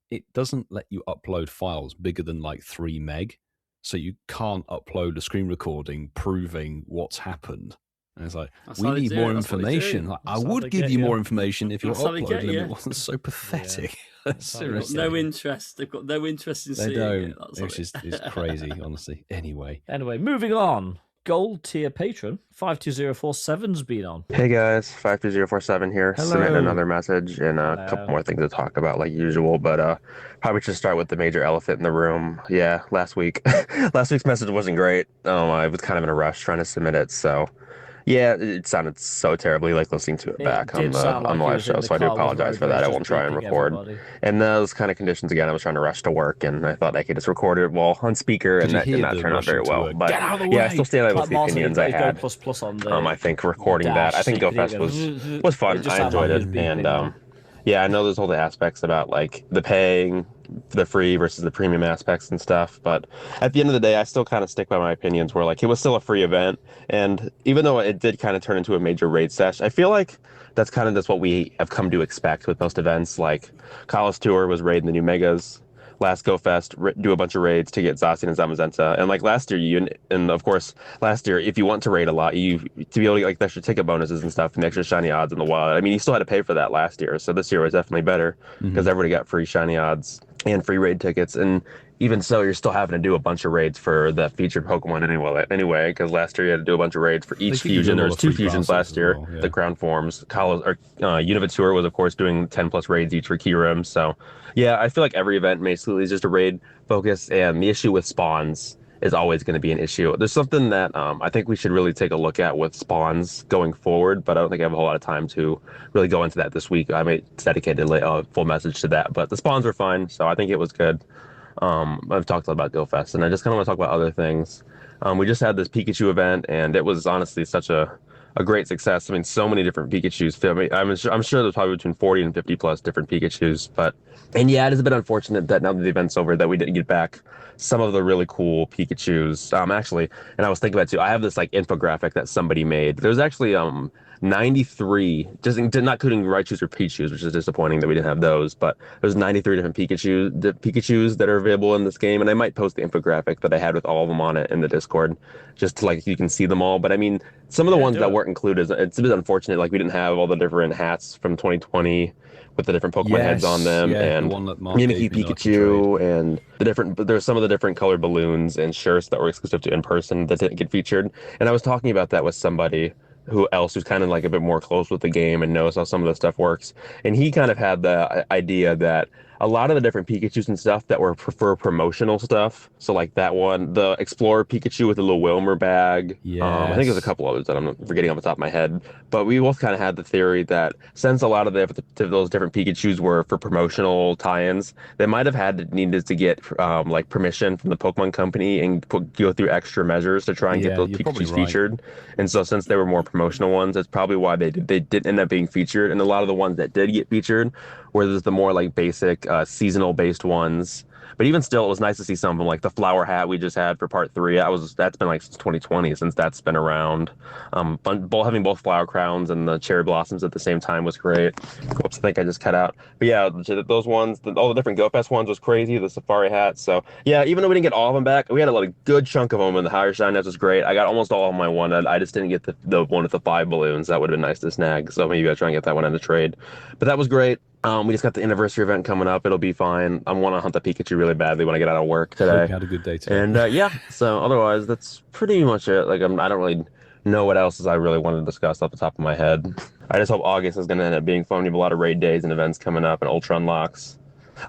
It doesn't let you upload files bigger than like 3 meg. So you can't upload a screen recording proving what's happened. And it's like, That's we how they need do more it, that's what they do. information. Like, I That's how would they give get you you. more information if you're That's how they get uploading them. you. It wasn't so pathetic. how they Seriously. No interest. They've got no interest in They seeing don't. it. That's It's just it's crazy, honestly. Anyway. Anyway, moving on. Gold tier patron 520447's been on. Hey guys, 52047 here. Hello. Submitting another message and a Hello. couple more things to talk about like usual, but probably should start with the major elephant in the room. Yeah, last week's message wasn't great. I was kind of in a rush trying to submit it, so yeah, it sounded so terribly like listening to it back on did the sound like he live was in show, the so I do car with apologize for road that. I rage, won't just try and beating record. everybody. And those kind of conditions again, I was trying to rush to work, and I thought I could just record it on speaker, Did and you that hear did not the turn out very rushing to well. work? But Get out of the yeah, I way! still stand with Like the Martin opinions I Go had. Plus Plus on the I think recording dash, that, I think so you could GoFest hear was fun. it just I sounded enjoyed like it, he was beeping and on. yeah, I know there's all the aspects about like the paying, the free versus the premium aspects and stuff, but at the end of the day, I still kind of stick by my opinions where like it was still a free event, and even though it did kind of turn into a major raid sesh, I feel like that's kind of just what we have come to expect with most events. Like College Tour was raiding the new megas. Last Go Fest, do a bunch of raids to get Zacian and Zamazenta. And like last year, and of course, last year, if you want to raid a lot, to be able to get like the extra ticket bonuses and stuff and the extra shiny odds in the wild. I mean, you still had to pay for that last year. So this year was definitely better because everybody got free shiny odds and free raid tickets. And even so, you're still having to do a bunch of raids for the featured Pokemon anyway, because last year you had to do a bunch of raids for each think you fusion. did a There lot was of 2 free fusions passes last as year, well, yeah. the Crown Forms. Univitor was, of course, doing 10 plus raids each for Kyurem. So yeah, I feel like every event basically is just a raid focus, and the issue with spawns is always going to be an issue. There's something that I think we should really take a look at with spawns going forward, but I don't think I have a whole lot of time to really go into that this week. I may dedicate a full message to that, but the spawns were fine, so I think it was good. I've talked a lot about GoFest, and I just kind of want to talk about other things. We just had this Pikachu event, and it was honestly such a great success. I mean, so many different Pikachus. I mean, I'm sure there's probably between 40 and 50 plus different Pikachus, and yeah, it is a bit unfortunate that now that the event's over that we didn't get back some of the really cool Pikachus. Actually, and I was thinking about it too, I have this like infographic that somebody made. There's actually 93, just not including Raichus or Pichus, which is disappointing that we didn't have those, but there's 93 different Pikachus that are available in this game, and I might post the infographic that I had with all of them on it in the Discord, just to, like, you can see them all. But I mean, some of the ones that weren't included, it's a bit unfortunate, like we didn't have all the different hats from 2020 with the different Pokemon heads on them, and Mimikyu Pikachu, and there's some of the different colored balloons and shirts that were exclusive to in-person that didn't get featured. And I was talking about that with somebody who's kind of like a bit more close with the game and knows how some of the stuff works. And he kind of had the idea that a lot of the different Pikachus and stuff that were for promotional stuff. So like that one, the Explorer Pikachu with the little Wilmer bag. I think there's a couple others that I'm forgetting off the top of my head. But we both kind of had the theory that since a lot of those different Pikachus were for promotional tie-ins, they might have needed to get like permission from the Pokemon Company and go through extra measures to try and get those Pikachus featured. And so since they were more promotional ones, that's probably why they didn't end up being featured. And a lot of the ones that did get featured were the more like basic seasonal based ones But even still, it was nice to see some of them, like the flower hat we just had for part 3. That's been like since 2020 since that's been around. Having both flower crowns and the cherry blossoms at the same time was great. Whoops, I think I just cut out. But yeah, those ones, all the different Go Fest ones was crazy. The safari hats. So yeah, even though we didn't get all of them back, we had a good chunk of them, and the higher shine was great. I got almost all of my one. I just didn't get the one with the 5 balloons. That would have been nice to snag. So maybe I'll try and get that one in the trade. But that was great. We just got the anniversary event coming up. It'll be fine. I want to hunt the Pikachu really badly when I get out of work today. Hope you had a good day today. And yeah, so otherwise, that's pretty much it. Like I don't really know what else I really want to discuss off the top of my head. I just hope August is going to end up being fun. We have a lot of raid days and events coming up and Ultra Unlocks.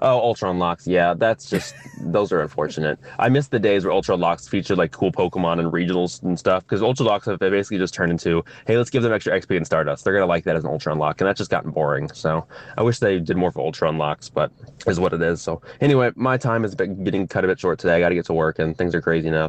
Oh, Ultra Unlocks. Yeah, that's just, those are unfortunate. I miss the days where Ultra Unlocks featured like cool Pokemon and regionals and stuff, because Ultra Unlocks have basically just turned into, hey, let's give them extra XP and Stardust. They're going to like that as an Ultra Unlock, and that's just gotten boring. So I wish they did more for Ultra Unlocks, but is what it is. So anyway, my time is getting cut a bit short today. I got to get to work, and things are crazy now.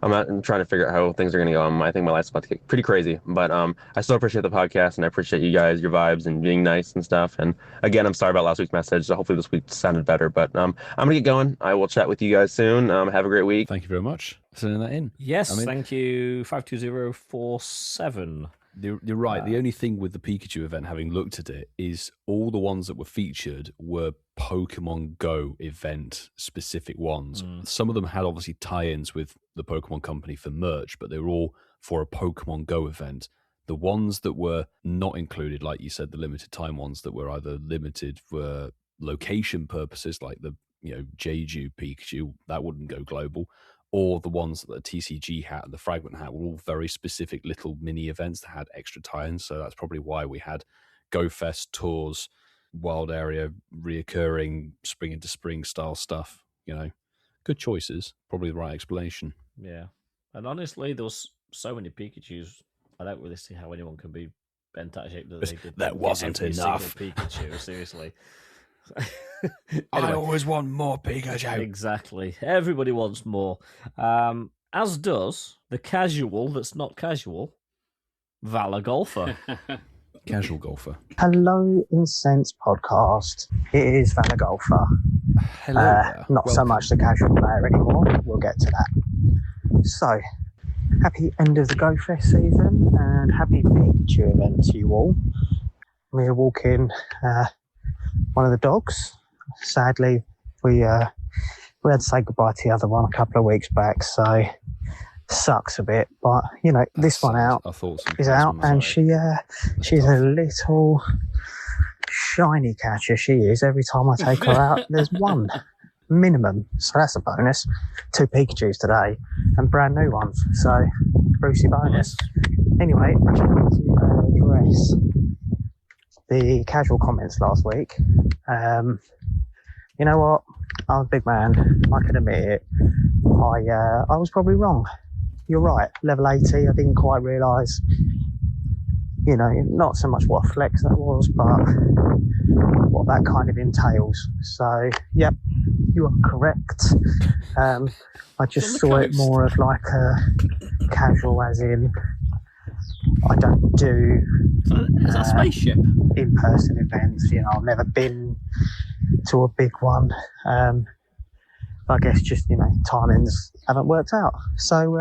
I'm trying to figure out how things are going to go. I think my life's about to get pretty crazy, but I still appreciate the podcast, and I appreciate you guys, your vibes, and being nice and stuff. And again, I'm sorry about last week's message. So hopefully this week sounded better, but I'm going to get going. I will chat with you guys soon. Have a great week. Thank you very much for sending that in. Yes, thank you, 52047. You're right. The only thing with the Pikachu event, having looked at it, is all the ones that were featured were Pokemon Go event specific ones. Some of them had obviously tie-ins with the Pokemon Company for merch, but they were all for a Pokemon Go event. The ones that were not included, like you said, the limited time ones that were either limited for location purposes, like the Jeju Pikachu, that wouldn't go global, or the ones that the TCG hat and the Fragment hat were all very specific little mini events that had extra tie-ins. So that's probably why we had Go Fest tours, wild area, reoccurring spring into spring style stuff. Good choices. Probably the right explanation. Yeah. And honestly, there was so many Pikachus. I don't really see how anyone can be bent out of shape that they could. That wasn't enough. Pikachu, seriously. Anyway. I always want more Pikachu. Exactly. Everybody wants more. As does the casual that's not casual, Valor Golfer. Casual golfer. Hello, Incense Podcast. It is Valor Golfer. Hello there. Not Welcome. so much the casual player anymore. We'll get to that. So, happy end of the Go Fest season and happy Pikachu event to you all. We're walking one of the dogs. Sadly, we had to say goodbye to the other one a couple of weeks back, so sucks a bit. But this one is out, and she's a little shiny catcher. She is. Every time I take her out, there's one minimum, so that's a bonus. 2 Pikachus today, and brand new ones. So Brucey bonus. Anyway, I just wanted to address the casual comments last week. You know what? I'm a big man. I can admit it. I was probably wrong. You're right. Level 80, I didn't quite realise, not so much what a flex that was, but what that kind of entails. So, yep, you are correct. I just saw it more of like a casual, as in, I don't do is that a spaceship? In-person events. I've never been to a big one. I guess just timings haven't worked out. So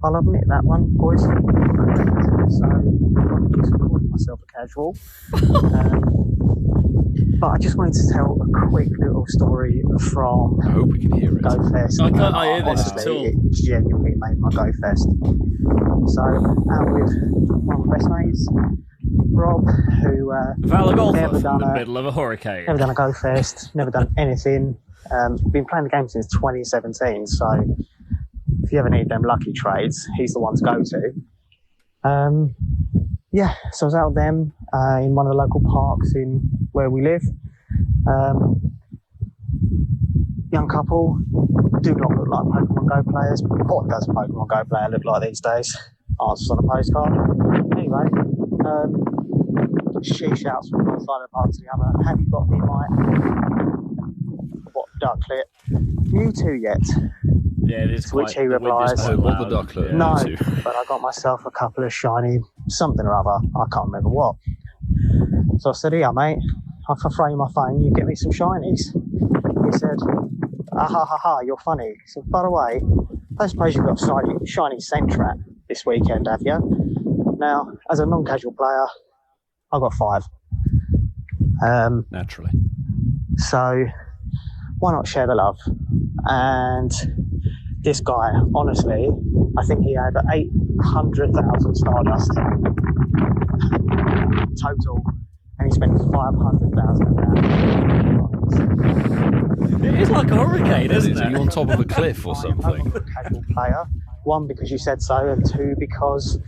I'll admit that one, boys. So I'm just calling myself a casual. But I just wanted to tell a quick little story from I hope we can hear it. Go Fest. I can't hear this at all. It genuinely made my Go Fest. So out with one of my best mates, Rob, who Valor Golfer never in done the middle of a hurricane. Never done a Go Fest, never done anything. Been playing the game since 2017, so if you ever need them lucky trades, he's the one to go to. So I was out with them in one of the local parks in where we live. Young couple, do not look like Pokemon Go players. What does a Pokemon Go player look like these days? Answers on a postcard. Anyway, she shouts from one side of the park to the other, have you got me my ducklet Mewtwo yet? Yeah, it is. To which he replies, what the ducklet? No, but I got myself a couple of shiny something or other. I can't remember what. So I said, yeah, mate, if I throw you my phone, you get me some shinies. he said, ah ha ha ha, you're funny. He said, by the way, I don't suppose you've got shiny Sentrat this weekend, have you? Now, as a non-casual player, I've got 5. Naturally. So why not share the love? And this guy, honestly, I think he had 800,000 Stardust total, and he spent 500,000 of that. It is like a hurricane, isn't Are you it? on top of a cliff or something? I'm a casual player. 1, because you said so, and 2, because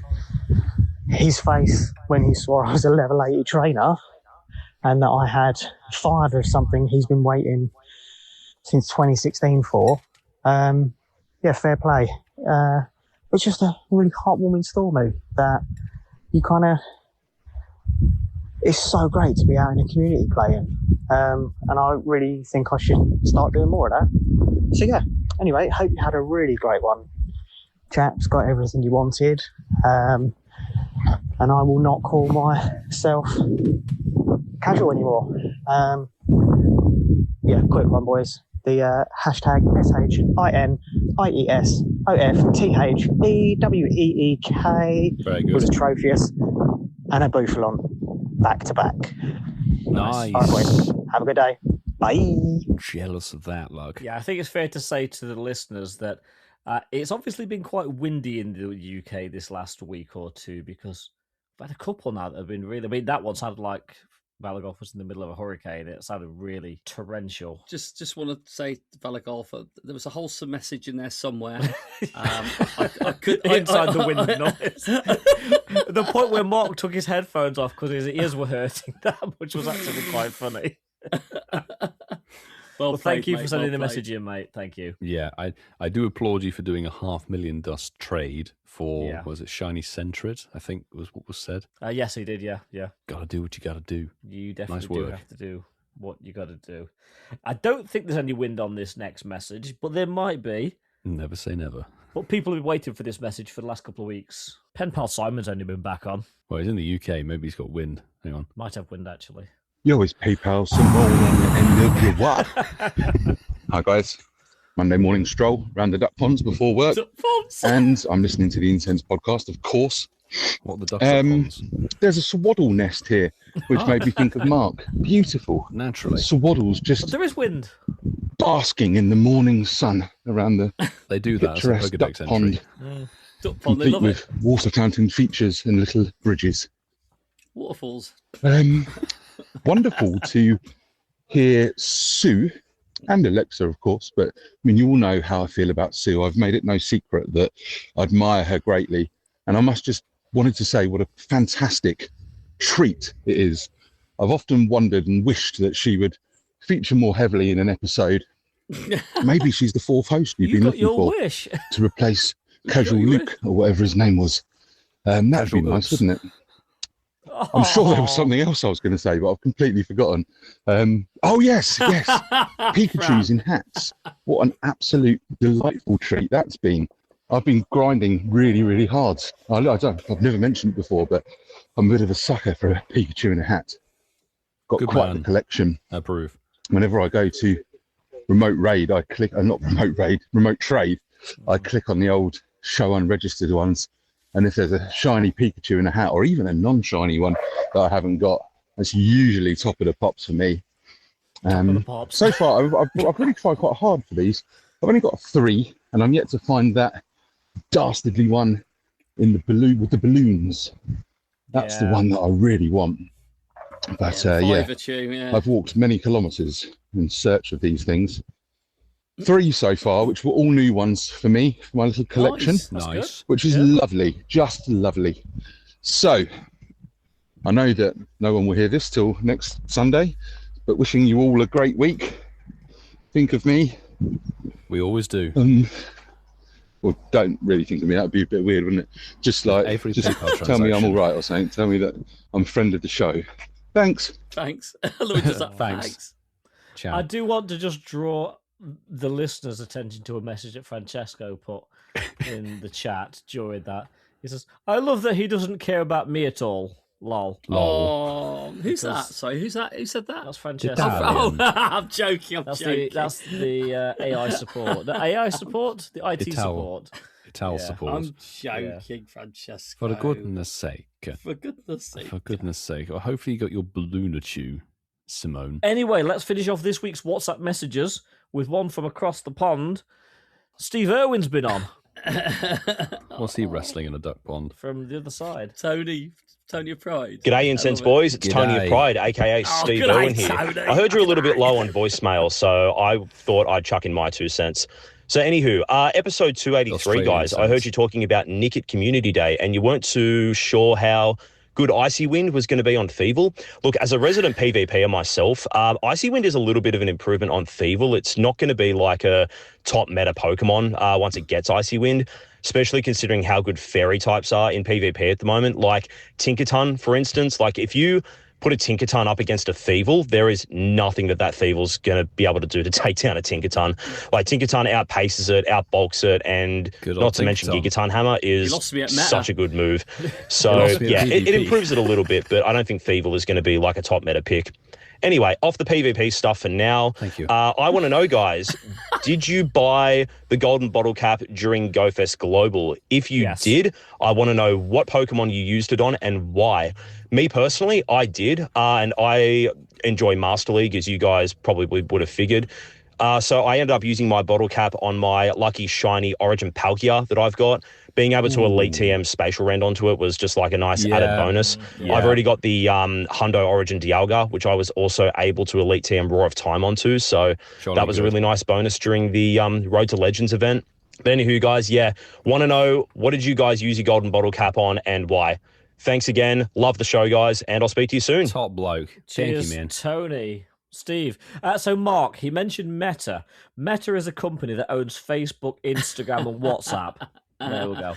his face when he swore I was a level 80 trainer and that I had 5 of something he's been waiting since 2016 for. Yeah, fair play. It's just a really heartwarming story that you kind of... It's so great to be out in the community playing. And I really think I should start doing more of that. So yeah, anyway, hope you had a really great one. Chaps, got everything you wanted. And I will not call myself casual anymore. Yeah, quick one, boys. The hashtag SHINIOFTHEWEEK was a Trophius and a Bouffalon back to back. Nice. All right, boys. Have a good day. Bye. Jealous of that, Lug. Yeah, I think it's fair to say to the listeners that it's obviously been quite windy in the UK this last week or two, because we've had a couple now that have been really... I mean, that one sounded like Valagolf was in the middle of a hurricane. It sounded really torrential. Just want to say to Valagolf, there was a wholesome message in there somewhere. I could Inside the wind noise. The point where Mark took his headphones off because his ears were hurting, that which was actually quite funny. Well, thank you for sending the message in, mate. Thank you. Yeah, I do applaud you for doing a $500,000 dust trade for, was it Shiny Sentrat, I think was what was said. Yes, he did, yeah. Gotta do what you gotta do. You definitely Nice do work. have to do what you got to do. I don't think there's any wind on this next message, but there might be. Never say never. But people have been waiting for this message for the last couple of weeks. Pen Pal Simon's only been back on. Well, he's in the UK. Maybe he's got wind. Hang on. Might have wind, actually. Yo, it's PayPal Simone on the end of your what? Hi guys, Monday morning stroll round the duck ponds before work, and I'm listening to the Incense podcast, of course. What the duck ponds? There's a swaddle nest here, which made me think of Mark. Beautiful, naturally. Swaddles just But there is wind. basking in the morning sun around the They do that. It's a picturesque Pokedex duck pond, Duck pond, they complete love with it. water fountain features and little bridges. Waterfalls. Wonderful to hear Sue and Alexa, of course, but I mean, you all know how I feel about Sue. I've made it no secret that I admire her greatly, and I must just wanted to say what a fantastic treat it is. I've often wondered and wished that she would feature more heavily in an episode. Maybe she's the 4th host you've been looking for wish. to replace Casual Luke or whatever his name was. That'd be nice, wouldn't it? I'm sure there was something else I was going to say, but I've completely forgotten. Oh, yes. Pikachu's in hats. What an absolute delightful treat that's been. I've been grinding really, really hard. I've never mentioned it before, but I'm a bit of a sucker for a Pikachu in a hat. Got Good quite man. a collection. I approve. Whenever I go to remote raid, I click, not remote raid, remote trade, I click on the old show unregistered ones. And if there's a shiny Pikachu in a hat, or even a non-shiny one that I haven't got, that's usually top of the pops for me. So far, I've really tried quite hard for these. I've only got 3, and I'm yet to find that dastardly one in the balloon with the balloons. That's the one that I really want. But I've walked many kilometres in search of these things. 3 so far, which were all new ones for me, for my little collection. Nice. Which is lovely, just lovely. So, I know that no one will hear this till next Sunday, but wishing you all a great week. Think of me. We always do. Well, don't really think of me. That'd be a bit weird, wouldn't it? Just like, Every just PayPal tell me I'm transaction. all right or something. Tell me that I'm a friend of the show. Thanks. Thanks. Louis does that. Thanks. Ciao. I do want to just draw the listeners' attention to a message that Francesco put in the chat during that. He says, I love that he doesn't care about me at all. Lol. Oh, who's that? Because- Sorry, who's that? Who said that? That's Francesco. Oh, I'm joking. That's the AI support. The AI support? The IT support. Ital support. I'm joking, Francesco. For goodness sake. For goodness sake. For goodness sake. Well, hopefully you got your Balloonichu, Simone. Anyway, let's finish off this week's WhatsApp messages with one from across the pond. Steve Irwin's been on. What's he wrestling in a duck pond? From the other side. Tony of Pride. G'day, Incense boys. It's Tony of Pride, aka Steve Irwin here. Tony. I heard you're a little bit low on voicemail, so I thought I'd chuck in my 2 cents. So, anywho, episode 283, Australian guys, I cents. heard you talking about Nickit Community Day, and you weren't too sure how good Icy Wind was going to be on Thievul. Look, as a resident PvPer myself, Icy Wind is a little bit of an improvement on Thievul. It's not going to be like a top meta Pokemon once it gets Icy Wind, especially considering how good fairy types are in PvP at the moment. Like Tinkerton, for instance, like if you put a Tinkerton up against a Thievul, there is nothing that Thievul's going to be able to do to take down a Tinkerton. Like Tinkerton outpaces it, outbulks it, and not to mention Gigaton Hammer is such a good move. So yeah, it improves it a little bit, but I don't think Thievul is going to be like a top meta pick. Anyway, off the PvP stuff for now. Thank you. I want to know, guys, did you buy the golden bottle cap during GoFest Global? If you did, I want to know what Pokemon you used it on and why. Me personally, I did, and I enjoy Master League, as you guys probably would have figured. So I ended up using my bottle cap on my lucky shiny Origin Palkia that I've got. Being able to Elite TM Spatial Rend onto it was just like a nice added bonus. Yeah. I've already got the Hundo Origin Dialga, which I was also able to Elite TM Roar of Time onto. So that was a really nice bonus during the Road to Legends event. But anywho, guys, want to know, what did you guys use your golden bottle cap on and why? Thanks again. Love the show, guys, and I'll speak to you soon. Top bloke. Cheers, Thank you, man. Tony. Steve. So, Mark, he mentioned Meta. Meta is a company that owns Facebook, Instagram, and WhatsApp. There we go.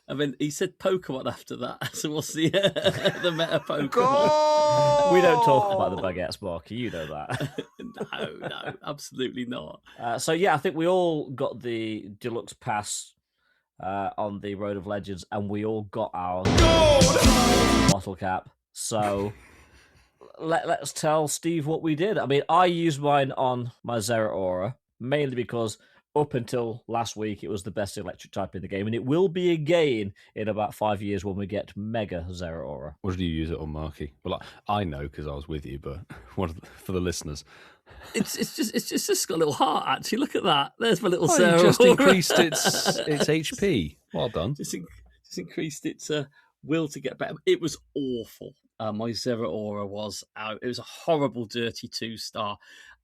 I mean, he said Pokemon after that. So what's the meta Pokemon? We don't talk about the baguettes, Marky. You know that. No, absolutely not. So, yeah, I think we all got the deluxe pass on the Road of Legends, and we all got our bottle cap. So let's tell Steve what we did. I mean, I used mine on my Zeraora, mainly because up until last week, it was the best electric type in the game, and it will be again in about 5 years when we get Mega Zeraora. What did you use it on, Marky? Well, I know because I was with you, but for the listeners, it's just got a little heart. Actually, look at that. There's my little you Zeraora. just increased its HP. Well done. Just increased its will to get better. It was awful. My Zeraora was out. It was a horrible, dirty 2-star.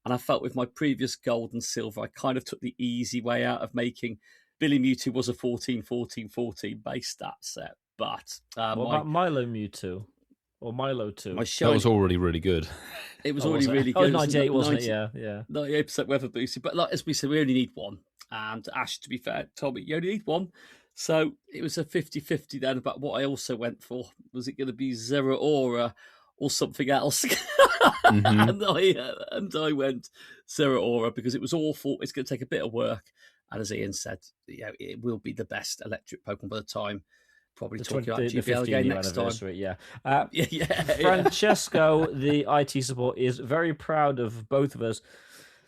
And I felt with my previous gold and silver, I kind of took the easy way out of making Billy Mewtwo was a 14-14-14 base stat set. But what about Milo Mewtwo? Or Milo 2? That was already really good. It was already really good. 98, wasn't it? Yeah. 98% weather boosted. But like, as we said, we only need one. And Ash, to be fair, told me you only need one. So it was a 50-50 then. But what I also went for, was it going to be Zeraora or something else? Mm-hmm. and I went Zeraora because it was awful. It's going to take a bit of work. And as Ian said, it will be the best electric Pokemon by the time. Probably talking about GBL again next time. Francesco, the IT support, is very proud of both of us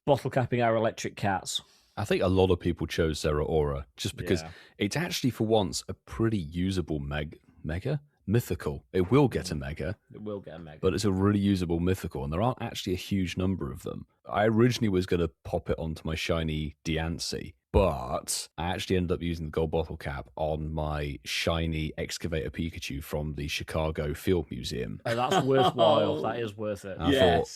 bottle capping our electric cats. I think a lot of people chose Zeraora just because it's actually, for once, a pretty usable mega. Mythical. It will get a mega. It will get a mega. But it's a really usable mythical, and there aren't actually a huge number of them. I originally was going to pop it onto my shiny Diancie, but I actually ended up using the gold bottle cap on my shiny Excavator Pikachu from the Chicago Field Museum. Oh, that's worthwhile. That is worth it. I thought,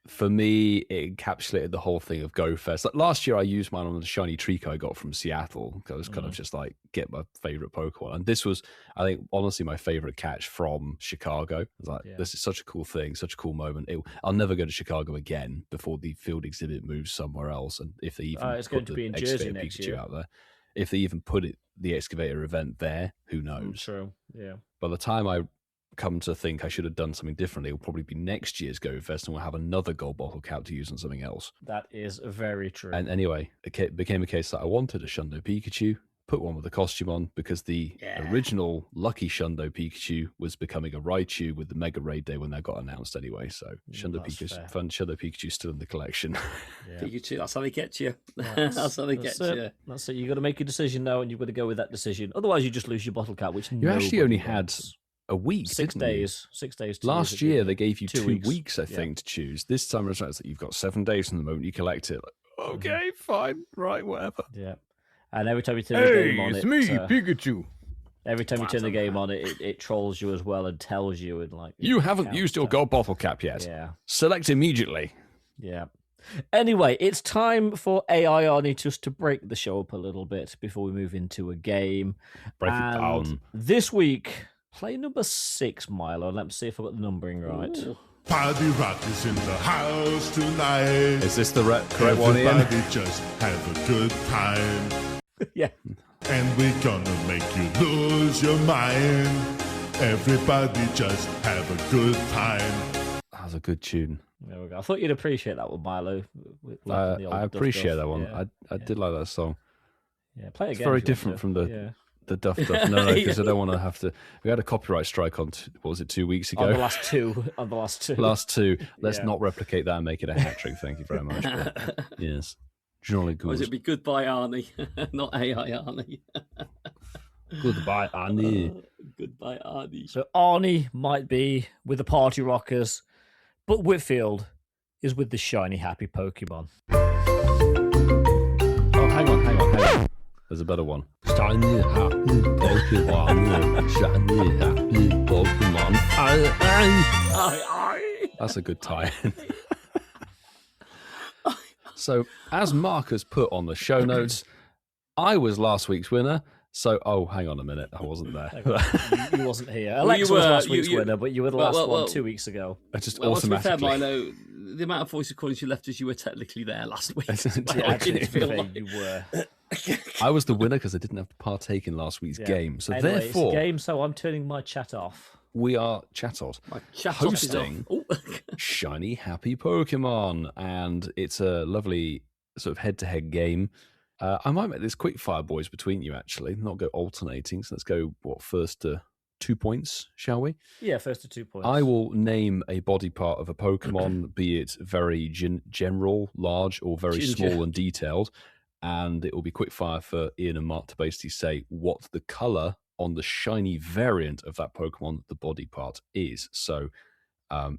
for me, it encapsulated the whole thing of GoFest. Like last year, I used mine on the shiny Trico I got from Seattle. I was kind of just like, get my favorite Pokemon. And this was, I think, honestly, my favorite catch from Chicago. I was like, this is such a cool thing, such a cool moment. I'll never go to Chicago again before the field exhibit moves somewhere else. And if they even it's going to be in Jersey next year out there, if they even put the Excavator event there, who knows? True, yeah. By the time I come to think I should have done something differently, it'll probably be next year's GoFest and we'll have another gold bottle cap to use on something else. That is very true. And anyway, it became a case that I wanted a Shundo Pikachu, put one with the costume on because the original Lucky Shundo Pikachu was becoming a Raichu with the Mega Raid Day when that got announced anyway. So Shundo Pikachu's still in the collection. Yeah. Pikachu, that's how they get you. That's how they get you. That's it. You've got to make a decision now, and you've got to go with that decision. Otherwise, you just lose your bottle cap, which you actually only wants. had a week, 6 didn't you? days. 6 days. Last year, they gave you 2 weeks. weeks, I think, to choose. This time, it's that you've got 7 days from the moment you collect it. Like, okay, fine, right, whatever. Yeah. And every time you turn the game on, it's me, Pikachu. Every time you turn the game on, it trolls you as well and tells you and like you haven't used your gold bottle cap yet. Yeah. Select immediately. Yeah. Anyway, it's time for AI Arnie just to break the show up a little bit before we move into a game. Break it down. This week, play number 6, Milo. Let me see if I got the numbering right. Ooh. Party Rock is in the house tonight. Is this the correct one, Ian? Everybody just have a good time. Yeah. And we're gonna make you lose your mind. Everybody just have a good time. That was a good tune. There we go. I thought you'd appreciate that one, Milo. I appreciate that one. Yeah. I did like that song. Yeah, play it again. It's very different from the Duff Duff. No, because I don't want to have to. We had a copyright strike on, what was it, 2 weeks ago? On the last two. Last two. Let's not replicate that and make it a hat trick. Thank you very much. But, yes. Jolly good. Or is it be Goodbye Arnie, not AI Arnie? Goodbye Arnie. Goodbye Arnie. So Arnie might be with the Party Rockers, but Whitfield is with the Shiny Happy Pokemon. Oh, hang on. There's a better one. Shiny Happy Pokemon. Shiny Happy Pokemon. That's a good tie-in. So, as Mark has put on the show notes, I was last week's winner. So, hang on a minute. I wasn't there. You wasn't here. Alexa was last week's winner, but you were the last one 2 weeks ago. I just To automatically. be fair, Milo, the amount of voice recordings you left us, you were technically there last week. I didn't feel like you were. I was the winner because I didn't have to partake in last week's game. So, anyway, therefore. It's a game, so I'm turning my chat off. We are Chatot hosting Shiny Happy Pokemon, and it's a lovely sort of head-to-head game. I might make this quick fire, boys, between you, actually, not go alternating. So let's go, first to 2 points, shall we? Yeah, first to 2 points. I will name a body part of a Pokemon, be it very general, large, or very small and detailed, and it will be quick fire for Ian and Mark to basically say what the colour on the shiny variant of that Pokemon the body part is. So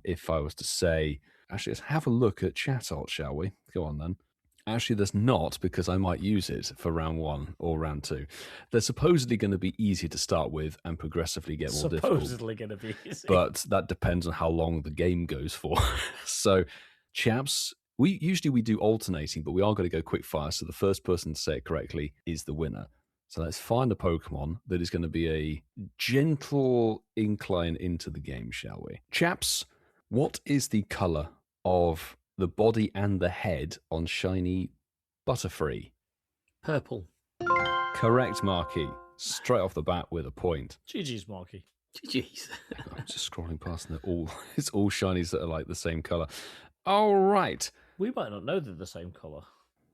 if I was to say, actually, let's have a look at Chatot, shall we? Go on then. Actually, there's not, because I might use it for round 1 or round 2. They're supposedly going to be easy to start with and progressively get more difficult. Supposedly going to be easy. But that depends on how long the game goes for. So, chaps, we do alternating, but we are going to go quick fire. So the first person to say it correctly is the winner. So let's find a Pokemon that is going to be a gentle incline into the game, shall we? Chaps, what is the colour of the body and the head on Shiny Butterfree? Purple. Correct, Marky. Straight off the bat with a point. GG's, Marky. GG's. I'm just scrolling past and it's all shinies that are like the same colour. All right. We might not know they're the same colour.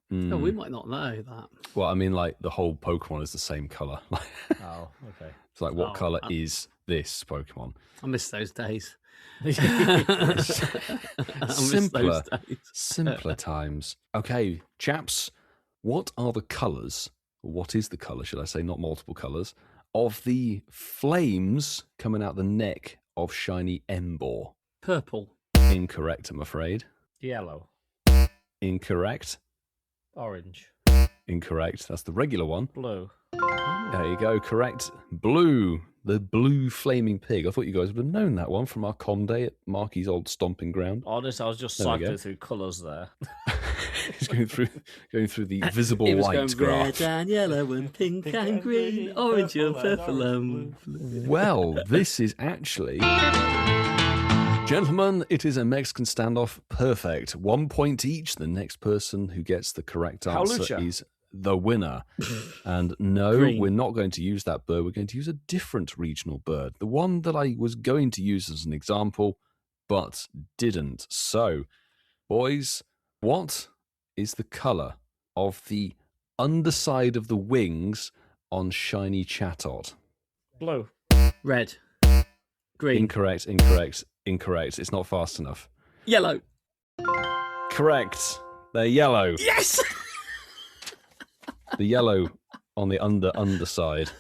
No, we might not know that. Well, I mean, like, the whole Pokemon is the same colour. Oh, okay. It's like, what colour is this Pokemon? I miss those days. Simpler times. Okay, chaps, what are the colours, what is the colour, should I say, not multiple colours, of the flames coming out the neck of Shiny Ember? Purple. Incorrect, I'm afraid. Yellow. Incorrect. Orange. Incorrect. That's the regular one. Blue. There you go. Correct. Blue. The blue flaming pig. I thought you guys would have known that one from our com day at Marky's old stomping ground. Honest, I was just cycling through colours there. He's going through the visible it was light going graph. Red and yellow and pink and green, orange and purple and blue. Well, this is actually... Gentlemen, it is a Mexican standoff. Perfect. 1 point each. The next person who gets the correct answer is the winner. And no, we're not going to use that bird. We're going to use a different regional bird. The one that I was going to use as an example, but didn't. So, boys, what is the colour of the underside of the wings on Shiny Chatot? Blue. Red. Green. Incorrect. It's not fast enough. Yellow. Correct. They're yellow. Yes! The yellow on the underside,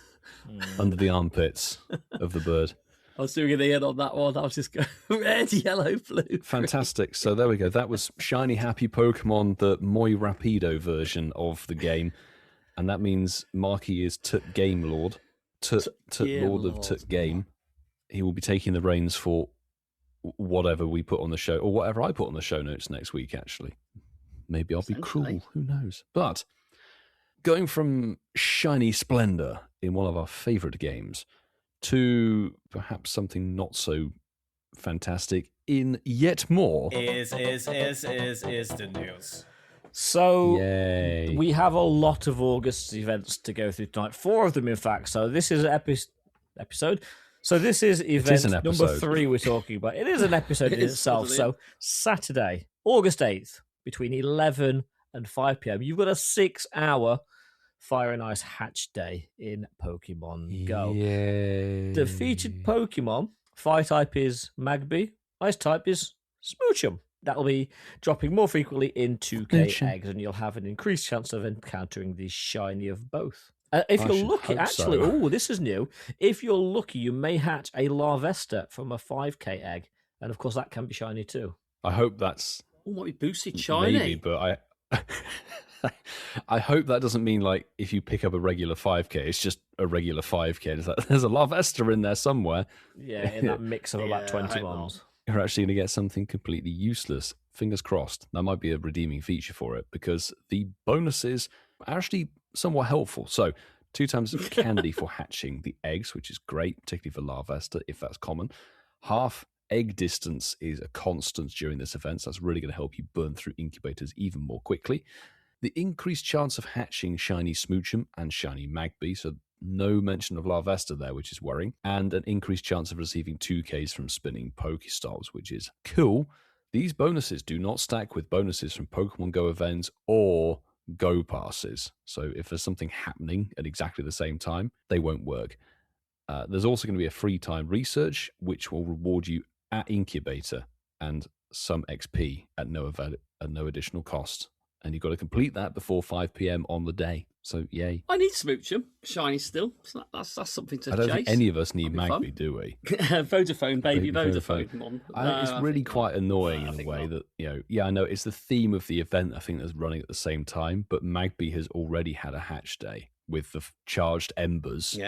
under the armpits of the bird. I was doing an Ian on that one. I was just going red, yellow, blue. Fantastic. So there we go. That was Shiny Happy Pokémon, the Moi Rapido version of the game. And that means Marky is Tut Game Lord. Tut Lord of Tut Game. He will be taking the reins for whatever we put on the show, or whatever I put on the show notes next week, actually. Maybe I'll be cruel. Who knows? But going from shiny splendor in one of our favorite games to perhaps something not so fantastic in yet more is the news. So Yay. we have a lot of August events to go through tonight. 4 of them, in fact. So this is an episode. So this is event number 3 we're talking about. It is an episode in itself. So Saturday, August 8th, between 11 and 5 p.m., you've got a 6-hour Fire and Ice Hatch Day in Pokemon Go. Yay. The featured Pokemon, Fire type is Magby, Ice type is Smoochum. That'll be dropping more frequently in 2K eggs, and you'll have an increased chance of encountering the shiny of both. If you're lucky, actually, this is new. If you're lucky, you may hatch a Larvesta from a 5K egg, and of course that can be shiny too. I hope that's might be boosted shiny. Maybe, but I hope that doesn't mean like if you pick up a regular 5K, it's just a regular 5K. It's like, there's a Larvesta in there somewhere. Yeah, in that mix of about 20 ones. You're actually going to get something completely useless. Fingers crossed. That might be a redeeming feature for it because the bonuses are actually somewhat helpful. So 2 times candy for hatching the eggs, which is great, particularly for Larvesta, if that's common. Half egg distance is a constant during this event, so that's really going to help you burn through incubators even more quickly. The increased chance of hatching shiny Smoochum and shiny Magby, so no mention of Larvesta there, which is worrying, and an increased chance of receiving 2Ks from spinning Pokestops, which is cool. These bonuses do not stack with bonuses from Pokemon Go events or Go passes. So if there's something happening at exactly the same time, they won't work. There's also going to be a free time research, which will reward you at Incubator and some XP at no additional cost. And you've got to complete that before 5 p.m. on the day. So, yay. I need Smoochum. Shiny still. So that's something to chase. I don't think any of us need Magby, do we? Vodafone, baby, Vodafone. It's really quite annoying in a way that, I know it's the theme of the event, I think, that's running at the same time, but Magby has already had a hatch day with the charged Embers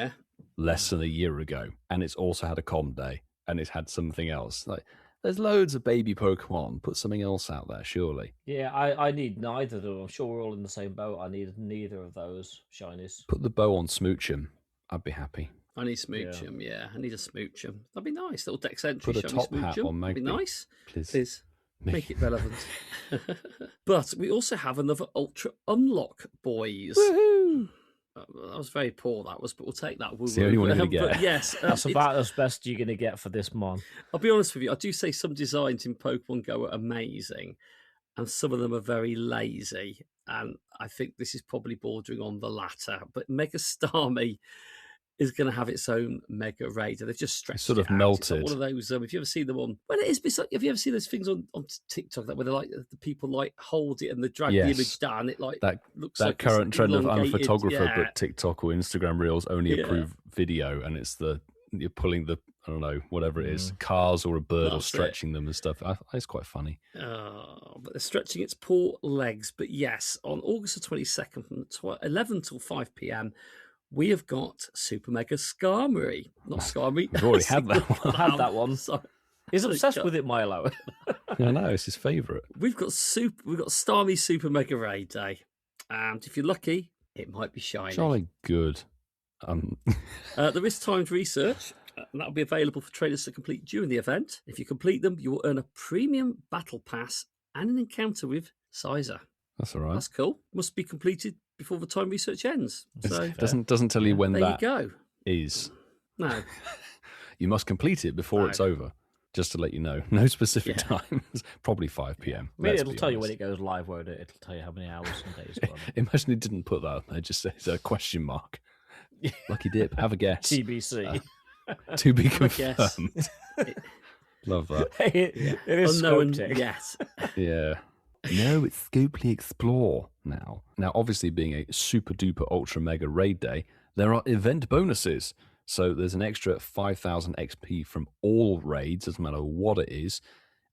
less than a year ago. And it's also had a com day, and it's had something else. Like, there's loads of baby Pokemon. Put something else out there, surely. Yeah, I need neither of them. I'm sure we're all in the same boat. I need neither of those shinies. Put the bow on Smoochum. I'd be happy. I need Smoochum, yeah. I need a Smoochum. That'd be nice. Little Dex entry. Put a top hat on Magby. That'd be nice. Please. Make it relevant. But we also have another Ultra Unlock, boys. Woohoo! That was very poor, that was, but we'll take that. It's the only one you're going to get. But yes. That's about as best you're going to get for this mon. I'll be honest with you, I do say some designs in Pokemon Go are amazing, and some of them are very lazy, and I think this is probably bordering on the latter. But Mega Starmie is going to have its own Mega Raid, and they've just stretched sort of it out. melted. It's like one of those, if you ever see them on, well, it is. It's like, have you ever seen those things on TikTok that where they're like the people like hold it and they drag the image down? It like that looks that like current trend of unphotographer, yeah. but TikTok or Instagram Reels only approve video, and it's you're pulling the whatever it is, cars or a bird or stretching them and stuff. It's quite funny. But they're stretching its poor legs. But yes, on August the 22nd from 11 till 5 p.m. we have got Super Mega Skarmory. Not Skarmory. We've already had that one. Had that one. Sorry. He's obsessed with it, Milo. I know, it's his favourite. We've got Starmie Super Mega Raid Day. And if you're lucky, it might be shiny. Jolly good. There is timed research, and that'll be available for traders to complete during the event. If you complete them, you will earn a premium battle pass and an encounter with Sizer. That's all right. That's cool. Must be completed before the time research ends. So It doesn't tell you when there that you go. is. No. You must complete it before it's over. Just to let you know. No specific times. Probably 5 p.m. I mean, it'll tell you when it goes live, won't it? It'll tell you how many hours and days. Imagine it didn't put that. It just says a question mark. Lucky dip. Have a guess. TBC. To be Have a guess. confirmed. Love that. It is Unknown Scoptic. yet. Yeah. No, it's Scopely Explore now. Now, obviously, being a super duper ultra mega raid day, there are event bonuses. So there's an extra 5,000 XP from all raids, doesn't matter what it is,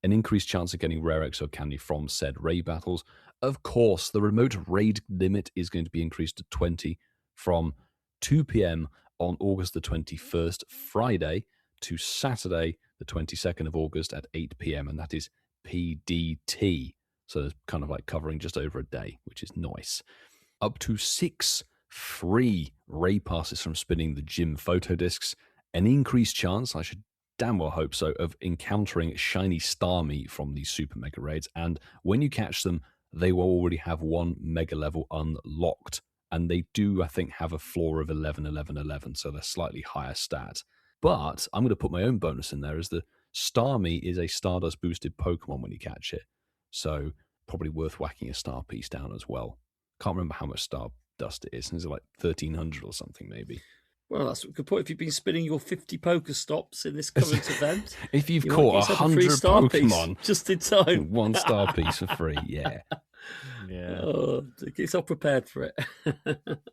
an increased chance of getting rare exo candy from said raid battles. Of course, the remote raid limit is going to be increased to 20 from 2 p.m. on August the 21st, Friday, to Saturday, the 22nd of August at 8 p.m. And that is PDT. So it's kind of like covering just over a day, which is nice. Up to 6 free raid passes from spinning the gym photo discs. An increased chance, I should damn well hope so, of encountering shiny Starmie from these Super Mega Raids. And when you catch them, they will already have one mega level unlocked. And they do, I think, have a floor of 11, 11, 11. So they're slightly higher stat. But I'm going to put my own bonus in there as the Starmie is a Stardust boosted Pokemon when you catch it. So probably worth whacking a star piece down as well. Can't remember how much Stardust it is. Is it like 1,300 or something maybe? Well, that's a good point. If you've been spinning your 50 Pokestops in this current event, if you've you caught might get yourself a free 100 star Pokemon, piece just in time. 1 star piece for free, yeah. Yeah. Oh, get yourself prepared for it.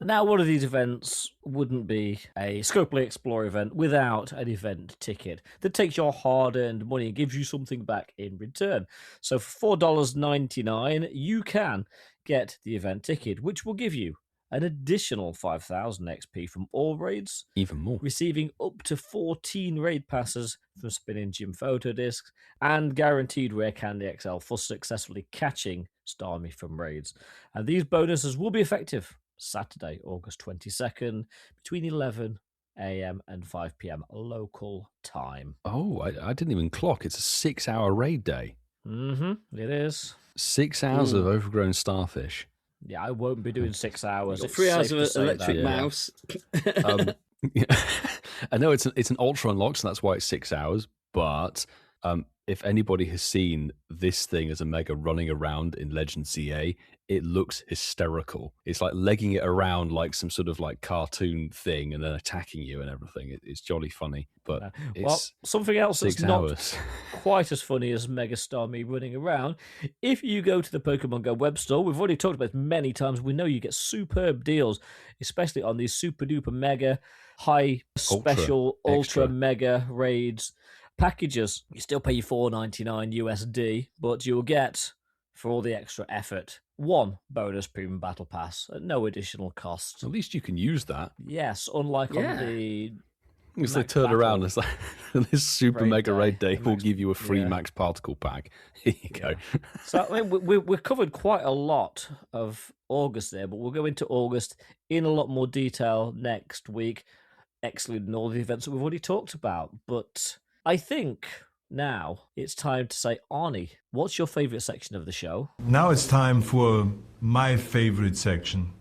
Now, one of these events wouldn't be a Scopely Explore event without an event ticket that takes your hard-earned money and gives you something back in return. So for $4.99, you can get the event ticket, which will give you an additional 5,000 XP from all raids. Even more. Receiving up to 14 raid passes from spinning gym photo discs and guaranteed rare candy XL for successfully catching Starmie from raids. And these bonuses will be effective Saturday, August 22nd, between 11 a.m. and 5 p.m. local time. Oh, I didn't even clock. It's a 6-hour raid day. Mm-hmm, it is. 6 hours of overgrown starfish. Yeah, I won't be doing 6 hours. Got It's 3 hours safe of to say electric that. mouse. I know it's an ultra unlock, so that's why it's 6 hours. But if anybody has seen this thing as a mega running around in Legend CA, it looks hysterical. It's like legging it around like some sort of like cartoon thing and then attacking you and everything. It's jolly funny, but it's Well, something else that's 6 hours. not quite as funny as Mega Starmie running around. If you go to the Pokemon Go web store, we've already talked about it many times. We know you get superb deals, especially on these super duper mega high special ultra extra. mega raids packages. You still pay your $4.99 USD, but you'll get, for all the extra effort, 1 bonus premium battle pass at no additional cost. At least you can use that. Yes, unlike on the Because they Max turn Battle around, it's like this Super Raid Mega Day. Raid Day will give you a free yeah. Max Particle Pack. Here you go. So I mean, we've covered quite a lot of August there, but we'll go into August in a lot more detail next week, excluding all the events that we've already talked about. But I think now it's time to say, Arnie, what's your favourite section of the show? Now it's time for my favorite section.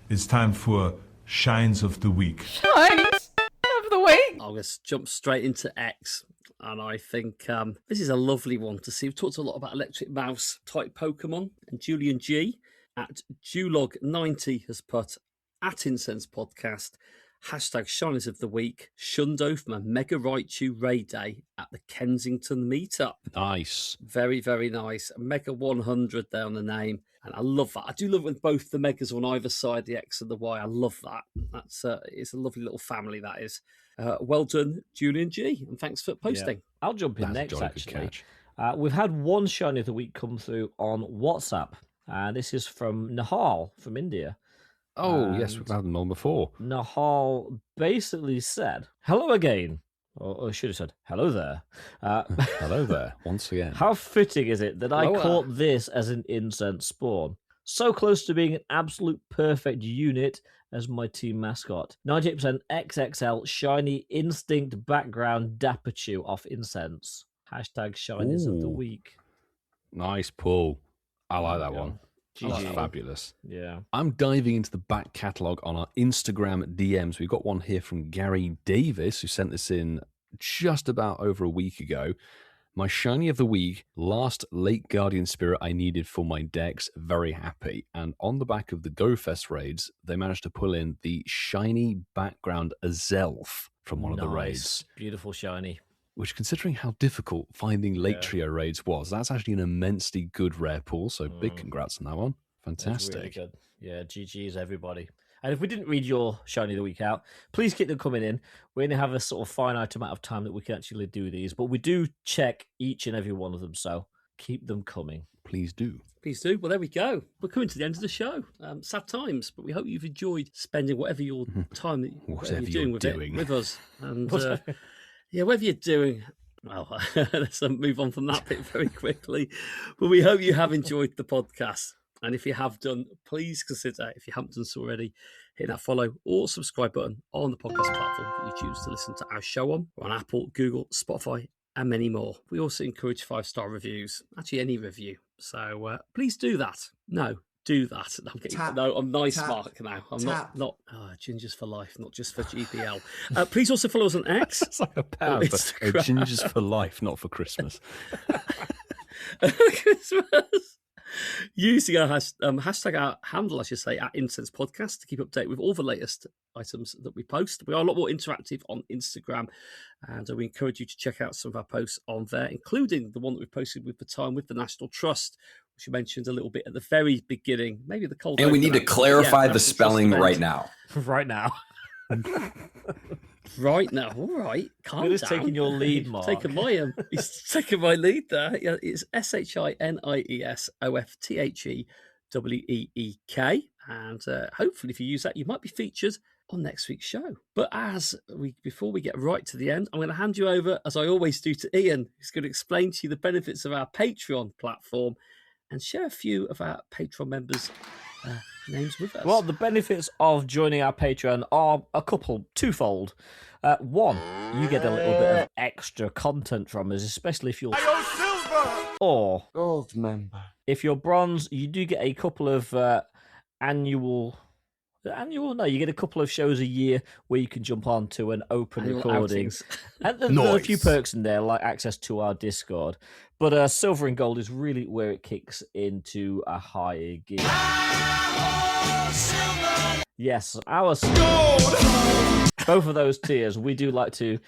It's time for Shines of the Week. Shines of the week. I'll just jump straight into X. And I think this is a lovely one to see. We've talked a lot about electric mouse type Pokemon. And Julian G at Julog90 has put at Incense Podcast, hashtag Shines of the Week, Shundo from a Mega Raichu Raid Day at the Kensington Meetup. Nice. Very, very nice. Mega 100 there on the name. And I love that. I do love when both the Megas are on either side, the X and the Y. I love that. That's it's a lovely little family, that is. Well done, Julian G. And thanks for posting. Yeah. I'll jump in That's a next, jolly good actually. catch. We've had one Shiny of the Week come through on WhatsApp. This is from Nahal from India. Oh, yes, we've had them on before. Nahal basically said, hello again. Or should have said, hello there. Hello there, once again. How fitting is it that I Hello. caught this as an incense spawn? So close to being an absolute perfect unit as my team mascot. 98% XXL shiny instinct background Dapachu off incense. Hashtag shinies of the Ooh. week. Nice pull. I like that Yeah. one. GG. That's fabulous. Yeah. I'm diving into the back catalogue on our Instagram DMs. We've got one here from Gary Davis, who sent this in just about over a week ago. My shiny of the week, last Lake Guardian Spirit I needed for my decks, very happy. And on the back of the GoFest raids, they managed to pull in the shiny background Azelf from one of the raids. Beautiful shiny. Which, considering how difficult finding Lake Trio raids was, that's actually an immensely good rare pool. So big congrats on that one. Fantastic. That's really good. Yeah, GG's everybody. And if we didn't read your shiny of the week out, please keep them coming in. We're going to have a sort of finite amount of time that we can actually do these, but we do check each and every one of them, so keep them coming. Please do. Please do. Well, there we go. We're coming to the end of the show. Sad times, but we hope you've enjoyed spending whatever your time that whatever you're doing with it with us. And yeah, whatever you're doing. Well, let's move on from that bit very quickly. But we hope you have enjoyed the podcast. And if you have done, please consider, if you haven't done so already, hit that follow or subscribe button on the podcast platform that you choose to listen to our show on. We're on Apple, Google, Spotify, and many more. We also encourage 5-star reviews, actually any review. So please do that. No, do that. I'm nice, Mark, now. I'm not Gingers for life, not just for GPL. Please also follow us on X. It's like a pound. Gingers for life, not for Christmas. Christmas. Using our hashtag, our handle, I should say, at Incense Podcast to keep updated with all the latest items that we post. We are a lot more interactive on Instagram, and we encourage you to check out some of our posts on there, including the one that we posted with the time with the National Trust, which you mentioned a little bit at the very beginning. Maybe the cold. And we need to clarify the spelling right now. Right now. Right now, all right. Calm Who's down. taking your lead, Mark? He's taking my lead there. Yeah, it's SHINIESOFTHEWEEK, and hopefully, if you use that, you might be featured on next week's show. But before we get right to the end, I'm going to hand you over, as I always do, to Ian, who's going to explain to you the benefits of our Patreon platform and share a few of our Patreon members' names with us. Well, the benefits of joining our Patreon are twofold. One, you get a little bit of extra content from us, especially if you're or Gold member. If you're bronze, you do get a couple of you get a couple of shows a year where you can jump on to an open recording. And there's a few perks in there, like access to our Discord. But silver and gold is really where it kicks into a higher gear. Yes, our gold! Both of those tiers, we do like to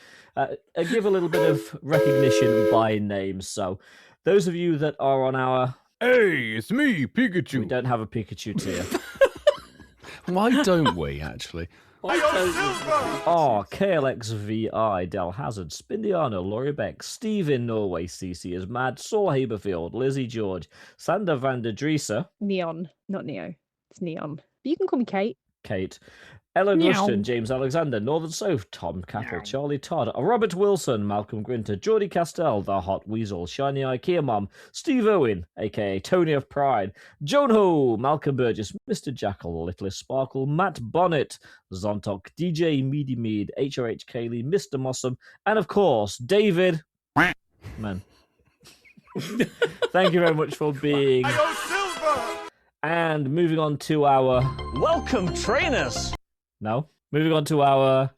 give a little bit of recognition by name. So those of you that are on our... Hey, it's me, Pikachu. We don't have a Pikachu tier. Why don't we, actually? KLXVI, Del Hazard, Spindiano, Laurie Beck, Steve in Norway, CC is Mad, Saul Haberfield, Lizzie George, Sander van der Drieser. Neon, not Neo. It's Neon. But you can call me Kate. Ellen Rushton, James Alexander, Northern Soph, Tom Cattle, Charlie Todd, Robert Wilson, Malcolm Grinter, Geordie Castell, The Hot Weasel, Shiny IKEA Mom, Steve Owen, aka Tony of Pride, Joan Ho, Malcolm Burgess, Mr. Jackal, Littlest Sparkle, Matt Bonnet, Zontok, DJ Meady Mead, HRH Kaylee, Mr. Mossum, and of course, David. Man. Thank you very much for being. And moving on to our welcome trainers. No, moving on to our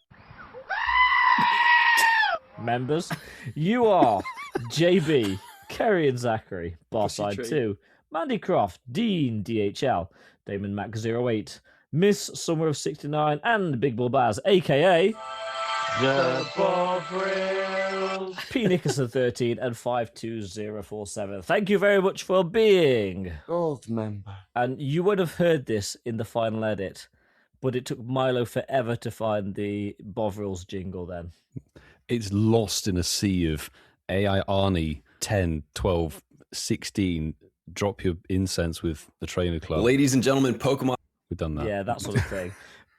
members. You are JB, Kerry and Zachary, Barside 2, Mandy Croft, Dean DHL, Damon Mac 08, Miss Summer of 69, and Big Bull Baz, aka the Bovrils, P Nickerson 13 and 52047. Thank you very much for being Gold member. And you would have heard this in the final edit, but it took Milo forever to find the Bovrils jingle then. It's lost in a sea of AI Arnie 10, 12, 16. Drop your incense with the trainer club. Ladies and gentlemen, Pokemon. We've done that. Yeah, that sort of thing.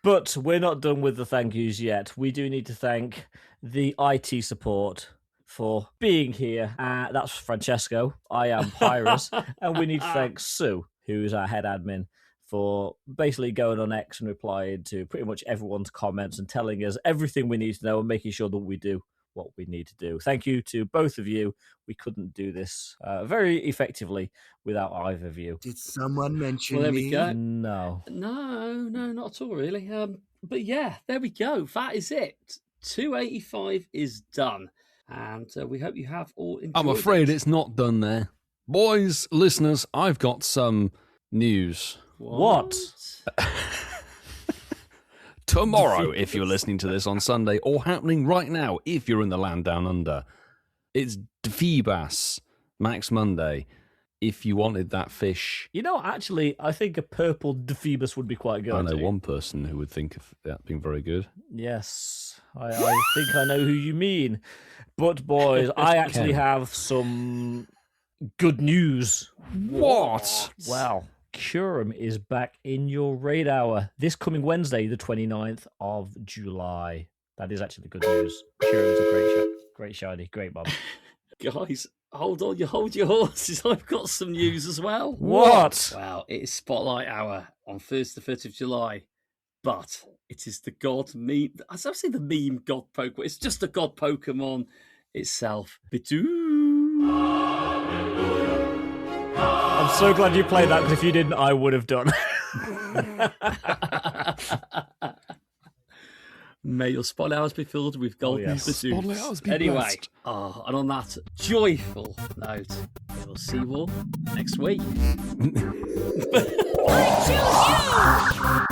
But we're not done with the thank yous yet. We do need to thank the IT support for being here. That's Francesco. I am Pyrus. And we need to thank Sue, who is our head admin, for basically going on X and replying to pretty much everyone's comments and telling us everything we need to know and making sure that we do what we need to do. Thank you to both of you. We couldn't do this very effectively without either of you. Did someone mention Well, there me? we go. No, not at all, really. But yeah, there we go. That is it. 285 is done. And we hope you have all enjoyed I'm afraid it's not done there. Boys, listeners, I've got some news. What? Tomorrow, if you're listening to this on Sunday, or happening right now, if you're in the land down under, it's Phoebus Max Monday. If you wanted that fish. You know, actually, I think a purple Phoebus would be quite good. I know one person who would think of that being very good. Yes, I think I know who you mean. But, boys, I actually have some good news. What? Well, Curum is back in your raid hour this coming Wednesday, the 29th of July. That is actually good news. Curum's a great shiny, great mob. Guys, hold on, you hold your horses. I've got some news as well. What? Wow, it is Spotlight Hour on Thursday, the 1st of July. But it is the God meme. As I say, the meme God Pokemon. It's just the God Pokemon itself. Bidoo. I'm so glad you played that, because if you didn't, I would have done. May your spotlight hours be filled with golden pursuits. Spotlight hours be Anyway, blessed. and on that joyful note, we'll see you all next week. I choose you!